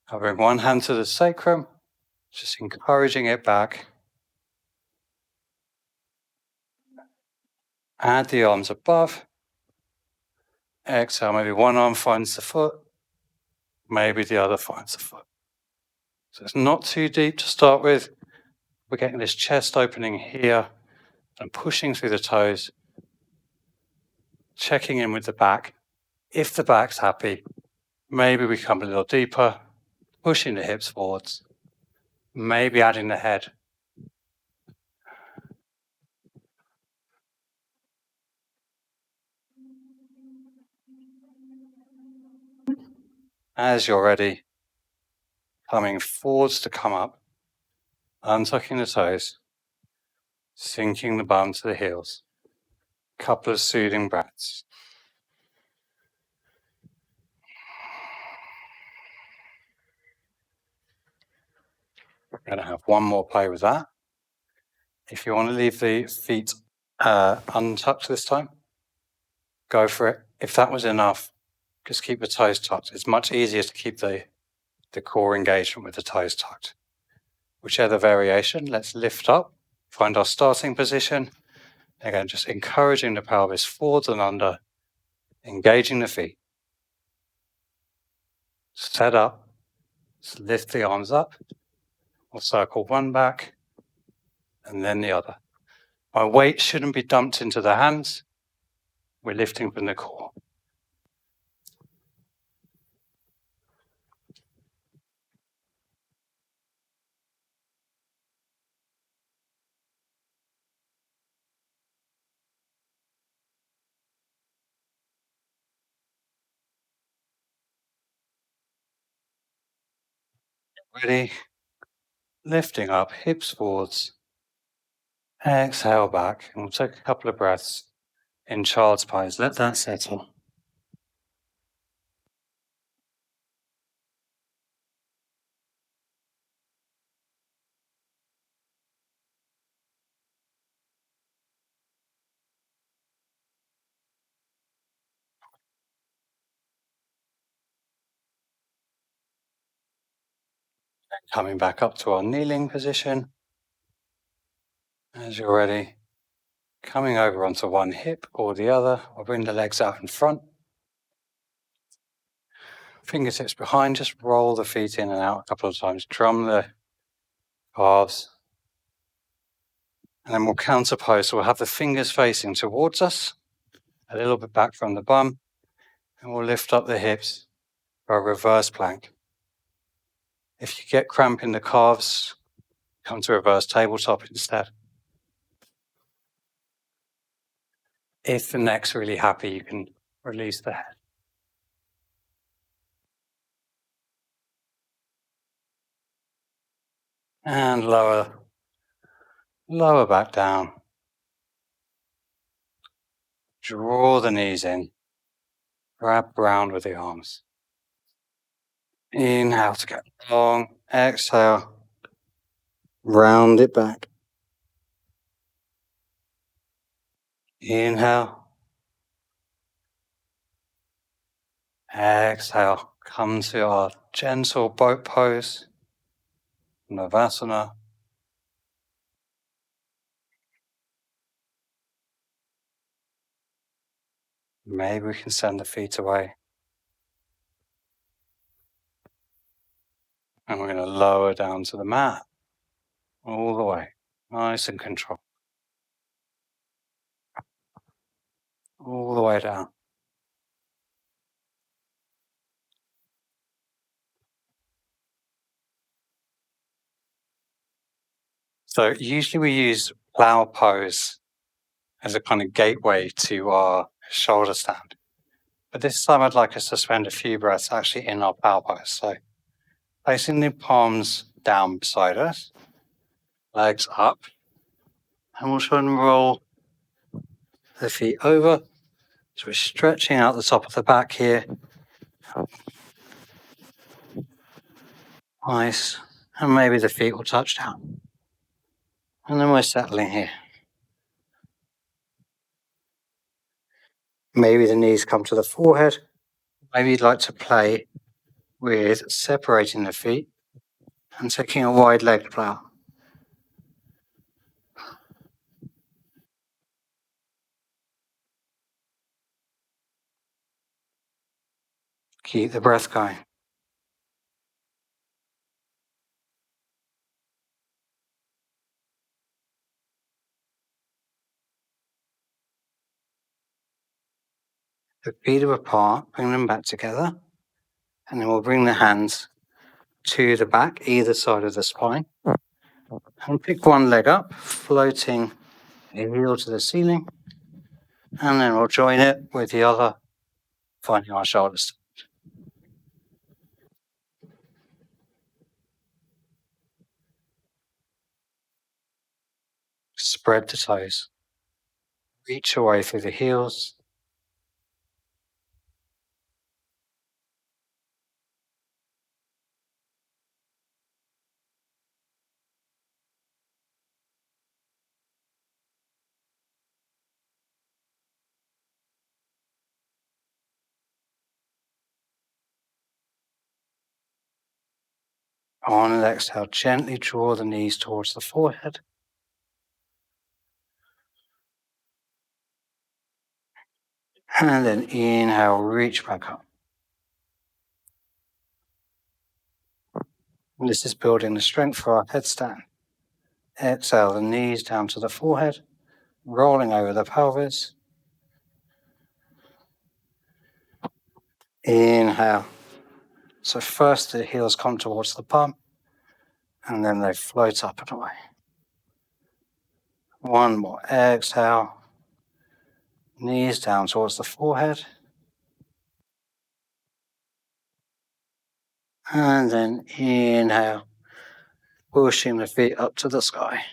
I'll bring one hand to the sacrum, just encouraging it back. Add the arms above. Exhale, maybe one arm finds the foot, maybe the other finds the foot. So it's not too deep to start with. We're getting this chest opening here and pushing through the toes, checking in with the back. If the back's happy, maybe we come a little deeper, pushing the hips forwards, maybe adding the head. As you're ready, coming forwards to come up, untucking the toes, sinking the bum to the heels. Couple of soothing breaths. We're going to have one more play with that. If you want to leave the feet untucked this time, go for it. If that was enough, just keep the toes tucked. It's much easier to keep the core engagement with the toes tucked. Whichever variation, let's lift up, find our starting position. Again, just encouraging the pelvis forwards and under, engaging the feet. Set up, just lift the arms up. We'll circle one back and then the other. Our weight shouldn't be dumped into the hands. We're lifting from the core. Ready? Lifting up, hips forwards. Exhale back, and we'll take a couple of breaths in child's pose. Let that settle. Coming back up to our kneeling position. As you're ready, coming over onto one hip or the other, or bring the legs out in front. Fingertips behind, just roll the feet in and out a couple of times. Drum the calves. And then we'll counter pose. So we'll have the fingers facing towards us, a little bit back from the bum. And we'll lift up the hips for a reverse plank. If you get cramp in the calves, come to reverse tabletop instead. If the neck's really happy, you can release the head. And lower back down. Draw the knees in. Wrap round with the arms. Inhale to get long. Exhale. Round it back. Inhale. Exhale. Come to our gentle boat pose. Malasana. Maybe we can send the feet away. And we're going to lower down to the mat. All the way. Nice and controlled. All the way down. So usually we use plow pose as a kind of gateway to our shoulder stand. But this time I'd like us to spend a few breaths actually in our plow pose. So placing the palms down beside us, legs up, and we'll try and roll the feet over. So we're stretching out the top of the back here. Nice. And maybe the feet will touch down. And then we're settling here. Maybe the knees come to the forehead. Maybe you'd like to play with separating the feet and taking a wide leg plow. Keep the breath going. The feet are apart, bring them back together, and then we'll bring the hands to the back, either side of the spine, and pick one leg up, floating a heel to the ceiling, and then we'll join it with the other, finding our shoulders. Spread the toes. Reach away through the heels. On an exhale, gently draw the knees towards the forehead. And then inhale, reach back up. And this is building the strength for our headstand. Exhale, the knees down to the forehead, rolling over the pelvis. Inhale. So first the heels come towards the bum, and then they float up and away. One more. Exhale. Knees down towards the forehead. And then inhale, pushing the feet up to the sky.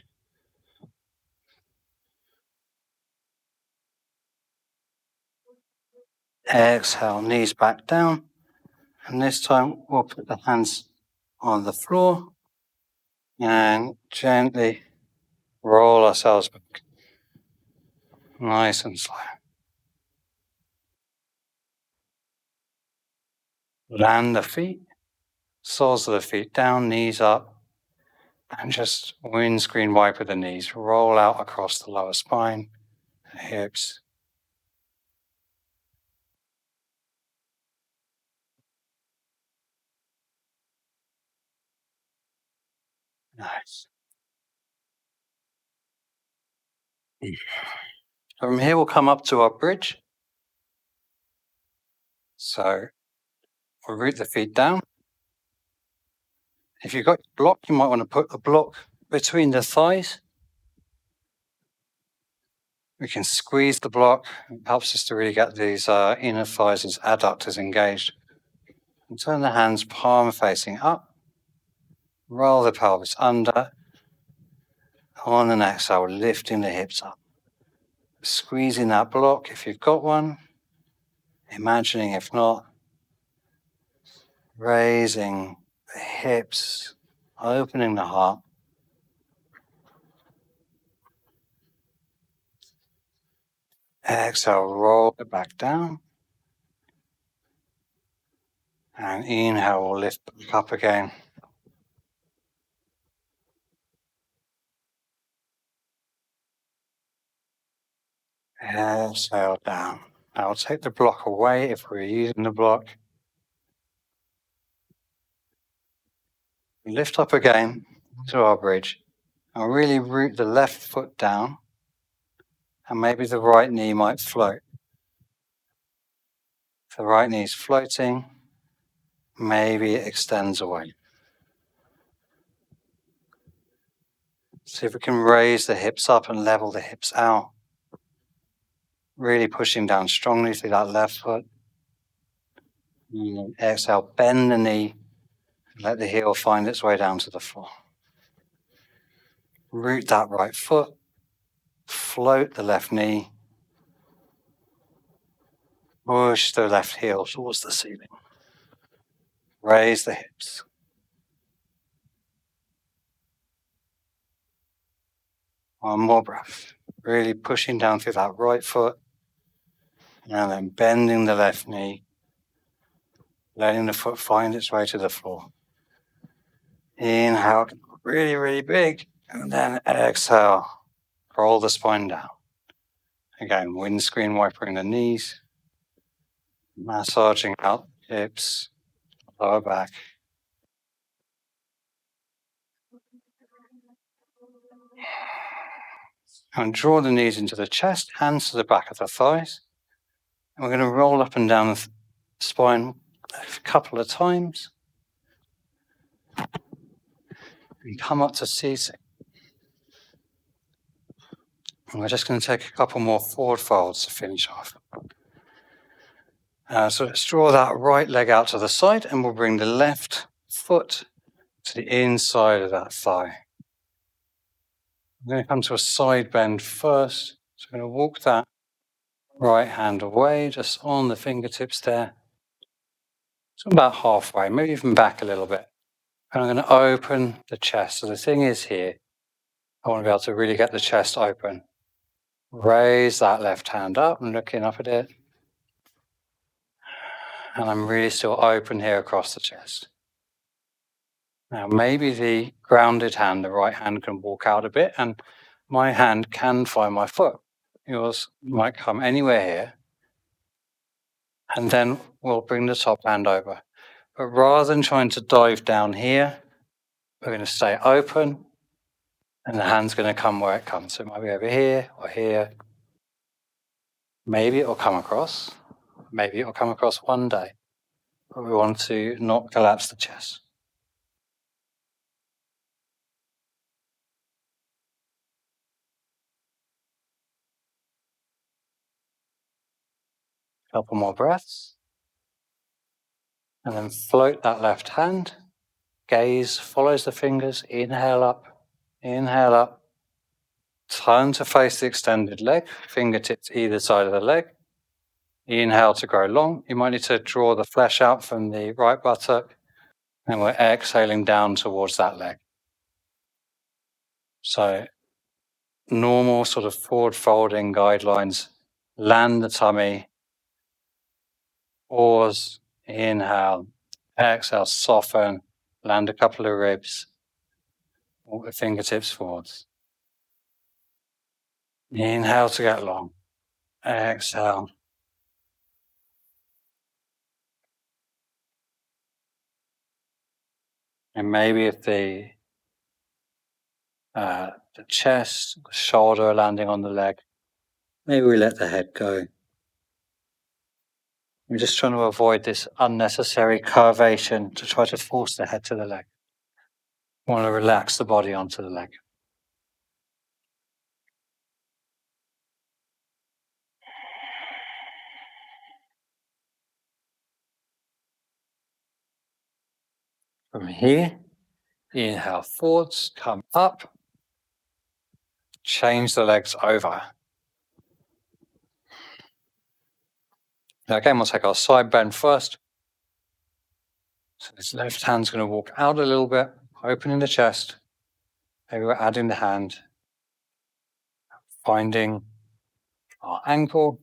Exhale, knees back down. And this time we'll put the hands on the floor and gently roll ourselves back. Nice and slow. Land the feet, soles of the feet down, knees up, and just windscreen wiper the knees. Roll out across the lower spine, the hips. Nice. From here, we'll come up to our bridge. So we'll root the feet down. If you've got your block, you might want to put the block between the thighs. We can squeeze the block. It helps us to really get these inner thighs, these adductors engaged. And turn the hands palm facing up. Roll the pelvis under. On an exhale, lifting the hips up. Squeezing that block if you've got one. Imagining if not. Raising the hips, opening the heart. Exhale, roll it back down. And inhale, we'll lift back up again. Exhale down. Now we'll take the block away if we're using the block. Lift up again to our bridge. And really root the left foot down. And maybe the right knee might float. If the right knee is floating, maybe it extends away. See if we can raise the hips up and level the hips out. Really pushing down strongly through that left foot. And exhale, bend the knee. Let the heel find its way down to the floor. Root that right foot. Float the left knee. Push the left heel towards the ceiling. Raise the hips. One more breath. Really pushing down through that right foot. And then bending the left knee. Letting the foot find its way to the floor. Inhale, really, really big. And then exhale. Roll the spine down. Again, windscreen wipering the knees. Massaging out hips. Lower back. And draw the knees into the chest, hands to the back of the thighs. And we're going to roll up and down the spine a couple of times. And come up to seating. And we're just going to take a couple more forward folds to finish off. So let's draw that right leg out to the side, and we'll bring the left foot to the inside of that thigh. I'm going to come to a side bend first. So I'm going to walk that right hand away, just on the fingertips there. So about halfway, maybe even back a little bit. And I'm going to open the chest. So the thing is here, I want to be able to really get the chest open. Raise that left hand up and looking up at it. And I'm really still open here across the chest. Now maybe the grounded hand, the right hand, can walk out a bit, and my hand can find my foot. Yours might come anywhere here. And then we'll bring the top hand over. But rather than trying to dive down here, we're going to stay open, and the hand's going to come where it comes. So it might be over here or here. Maybe it'll come across. Maybe it'll come across one day. But we want to not collapse the chest. Couple more breaths. And then float that left hand. Gaze follows the fingers. Inhale up. Inhale up. Turn to face the extended leg. Fingertips either side of the leg. Inhale to grow long. You might need to draw the flesh out from the right buttock. And we're exhaling down towards that leg. So normal sort of forward folding guidelines. Land the tummy. Pause. Inhale. Exhale. Soften. Land a couple of ribs. Walk the fingertips forwards. Inhale to get long. Exhale. And maybe if the chest, the shoulder are landing on the leg, maybe we let the head go. We're just trying to avoid this unnecessary curvation to try to force the head to the leg. We want to relax the body onto the leg. From here, inhale forwards, come up, change the legs over. Now again, we'll take our side bend first. So this left hand's going to walk out a little bit, opening the chest. Maybe we're adding the hand, finding our ankle,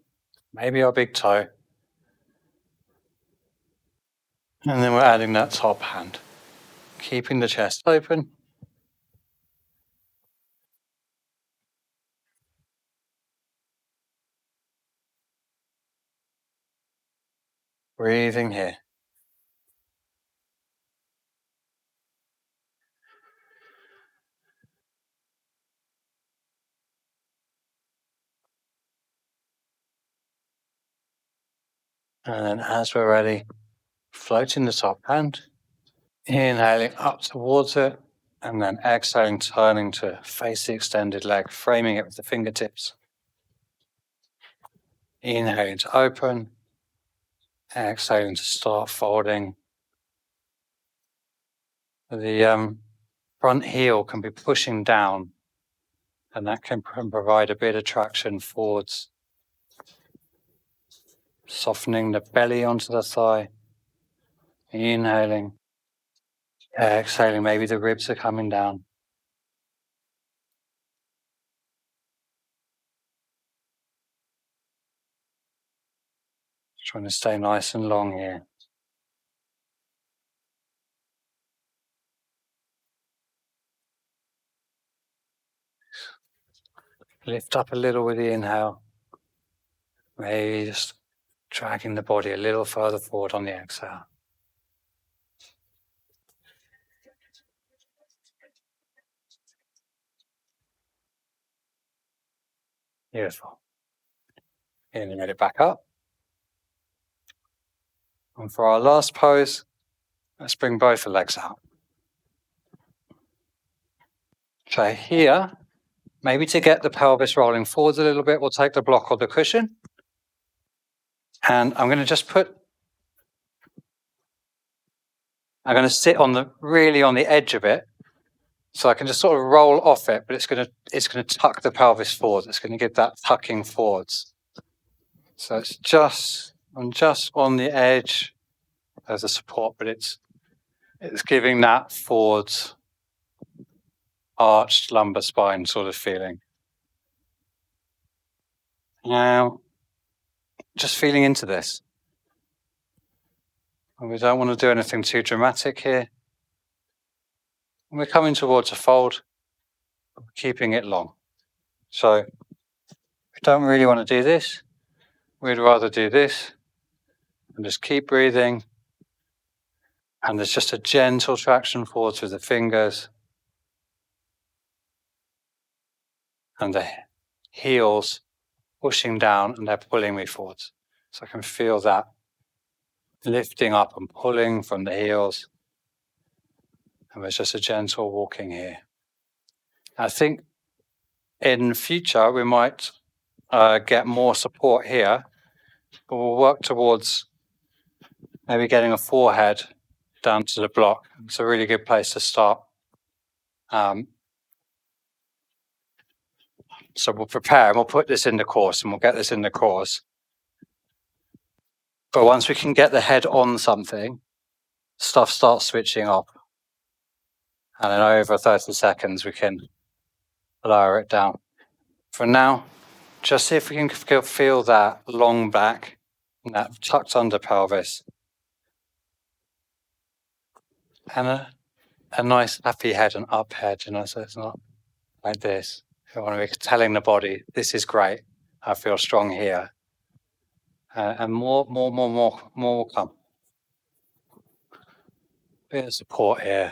maybe our big toe. And then we're adding that top hand, keeping the chest open. Breathing here. And then as we're ready, floating the top hand, inhaling up towards it, and then exhaling, turning to face the extended leg, framing it with the fingertips. Inhaling to open, exhaling to start folding. The front heel can be pushing down, and that can provide a bit of traction forwards, softening the belly onto the thigh. Inhaling, exhaling, maybe the ribs are coming down. Trying to stay nice and long here. Lift up a little with the inhale. Maybe just dragging the body a little further forward on the exhale. Beautiful. Inhale it back up. And for our last pose, let's bring both the legs out. So here, maybe to get the pelvis rolling forwards a little bit, we'll take the block or the cushion. And I'm going to just I'm going to sit really on the edge of it. So I can just sort of roll off it, but it's going to tuck the pelvis forwards. It's going to give that tucking forwards. So I'm just on the edge as a support, but it's giving that forwards, arched lumbar spine sort of feeling. Now, just feeling into this. And we don't want to do anything too dramatic here. And we're coming towards a fold, keeping it long. So we don't really want to do this. We'd rather do this and just keep breathing. And there's just a gentle traction forwards with the fingers. And the heels pushing down and they're pulling me forwards. So I can feel that lifting up and pulling from the heels. And there's just a gentle walking here. I think in future we might get more support here, but we'll work towards maybe getting a forehead down to the block. It's a really good place to start. So we'll prepare and we'll put this in the course and we'll get this in the course. But once we can get the head on something, stuff starts switching off. And in over 30 seconds, we can lower it down. For now, just see if we can feel that long back, that tucked under pelvis. And a nice happy head and up head, so it's not like this. I want to be telling the body, this is great. I feel strong here. And more will come. Bit of support here.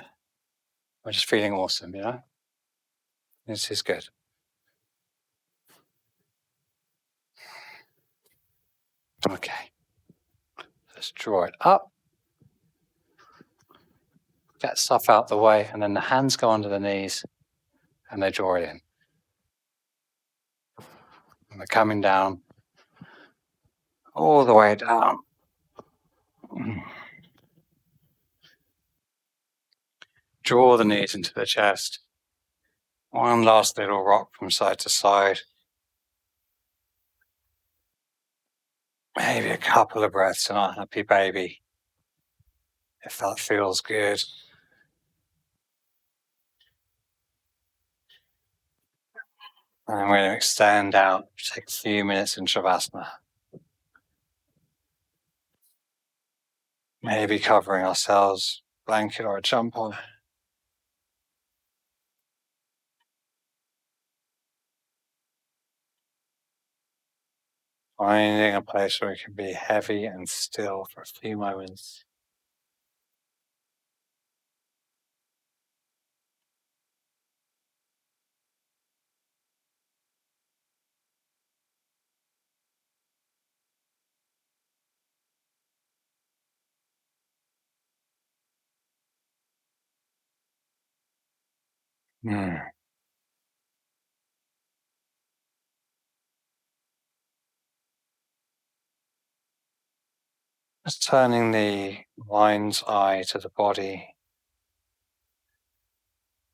I'm just feeling awesome, This is good. Okay. Let's draw it up. Get stuff out the way, and then the hands go under the knees, and they draw it in. And we're coming down, all the way down. Draw the knees into the chest. One last little rock from side to side. Maybe a couple of breaths in our happy baby, if that feels good. And then we're going to extend out, take a few minutes in Shavasana. Maybe covering ourselves, blanket or a jumper. Finding a place where we can be heavy and still for a few moments. Just turning the mind's eye to the body.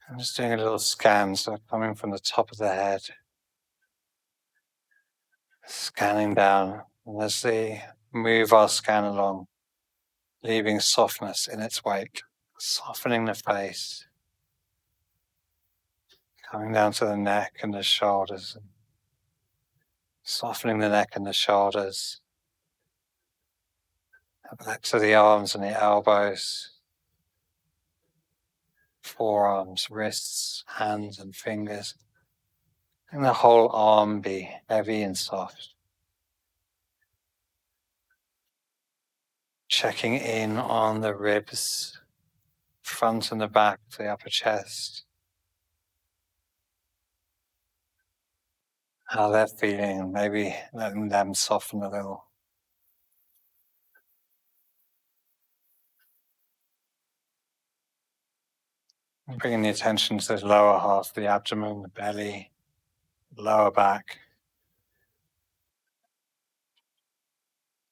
I'm just doing a little scan, so coming from the top of the head, scanning down, and as we move our scan along, leaving softness in its wake, softening the face, coming down to the neck and the shoulders, softening the neck and the shoulders, back to the arms and the elbows, forearms, wrists, hands and fingers, and the whole arm be heavy and soft. Checking in on the ribs, front and the back of the upper chest, how they're feeling, maybe letting them soften a little. And bringing the attention to the lower half of the abdomen, the belly, lower back.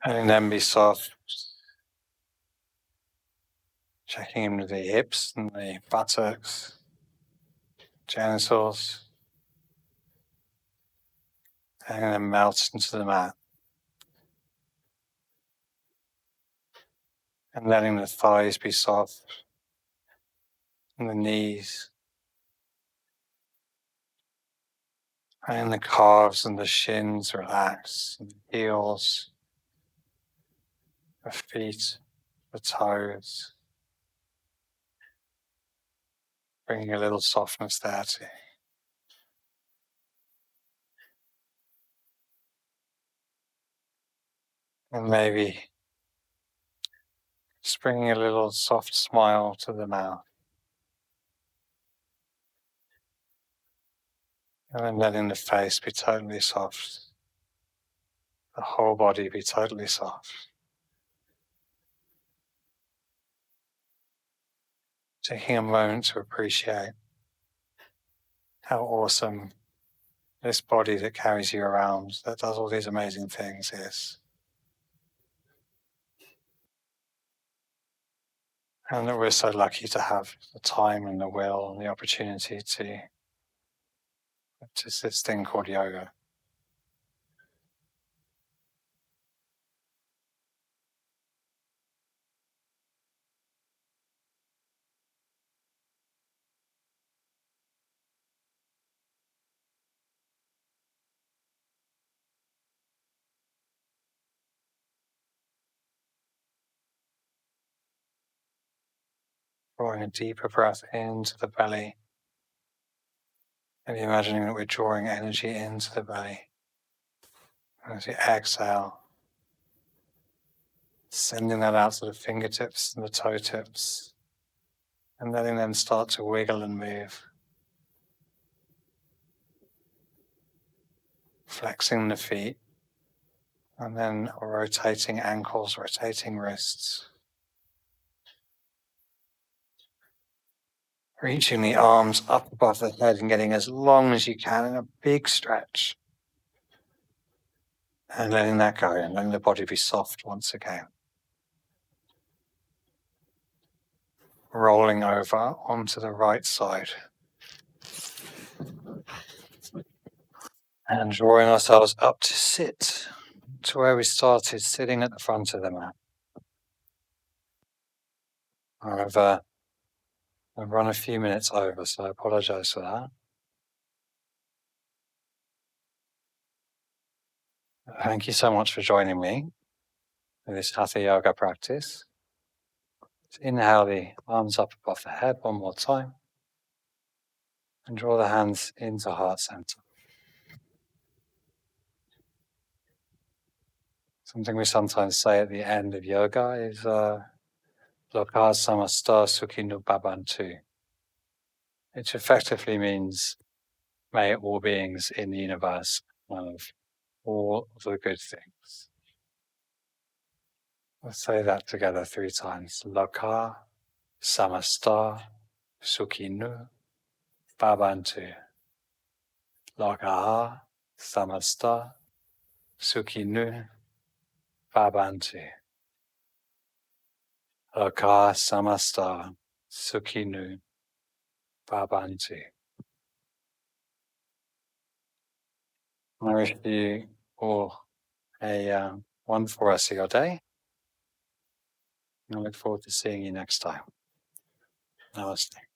Letting them be soft. Checking in with the hips and the buttocks, genitals. Letting them melt into the mat. And letting the thighs be soft. And the knees. And the calves and the shins relax. And the heels. The feet. The toes. Bringing a little softness there too. And maybe just bringing a little soft smile to the mouth. And then letting the face be totally soft. The whole body be totally soft. Taking a moment to appreciate how awesome this body that carries you around, that does all these amazing things, is. And that we're so lucky to have the time and the will and the opportunity to practice this thing called yoga. Drawing a deeper breath into the belly. Maybe imagining that we're drawing energy into the belly. And as you exhale, sending that out to the fingertips and the toe tips, and letting them start to wiggle and move. Flexing the feet, and then rotating ankles, rotating wrists. Reaching the arms up above the head and getting as long as you can in a big stretch. And letting that go and letting the body be soft once again. Rolling over onto the right side. And drawing ourselves up to sit, to where we started, sitting at the front of the mat. However, I've run a few minutes over, so I apologize for that. Thank you so much for joining me in this hatha yoga practice. Let's inhale the arms up above the head one more time and draw the hands into heart center. Something we sometimes say at the end of yoga is Loka samasta sukhinu bhavantu, which effectively means may all beings in the universe have all of the good things. Let's say that together 3 times. Loka samasta sukhinu bhavantu. Loka samasta sukhinu bhavantu. Loka samasta sukhinu bhavantu. I wish you all a wonderful rest of your day. I look forward to seeing you next time. Namaste.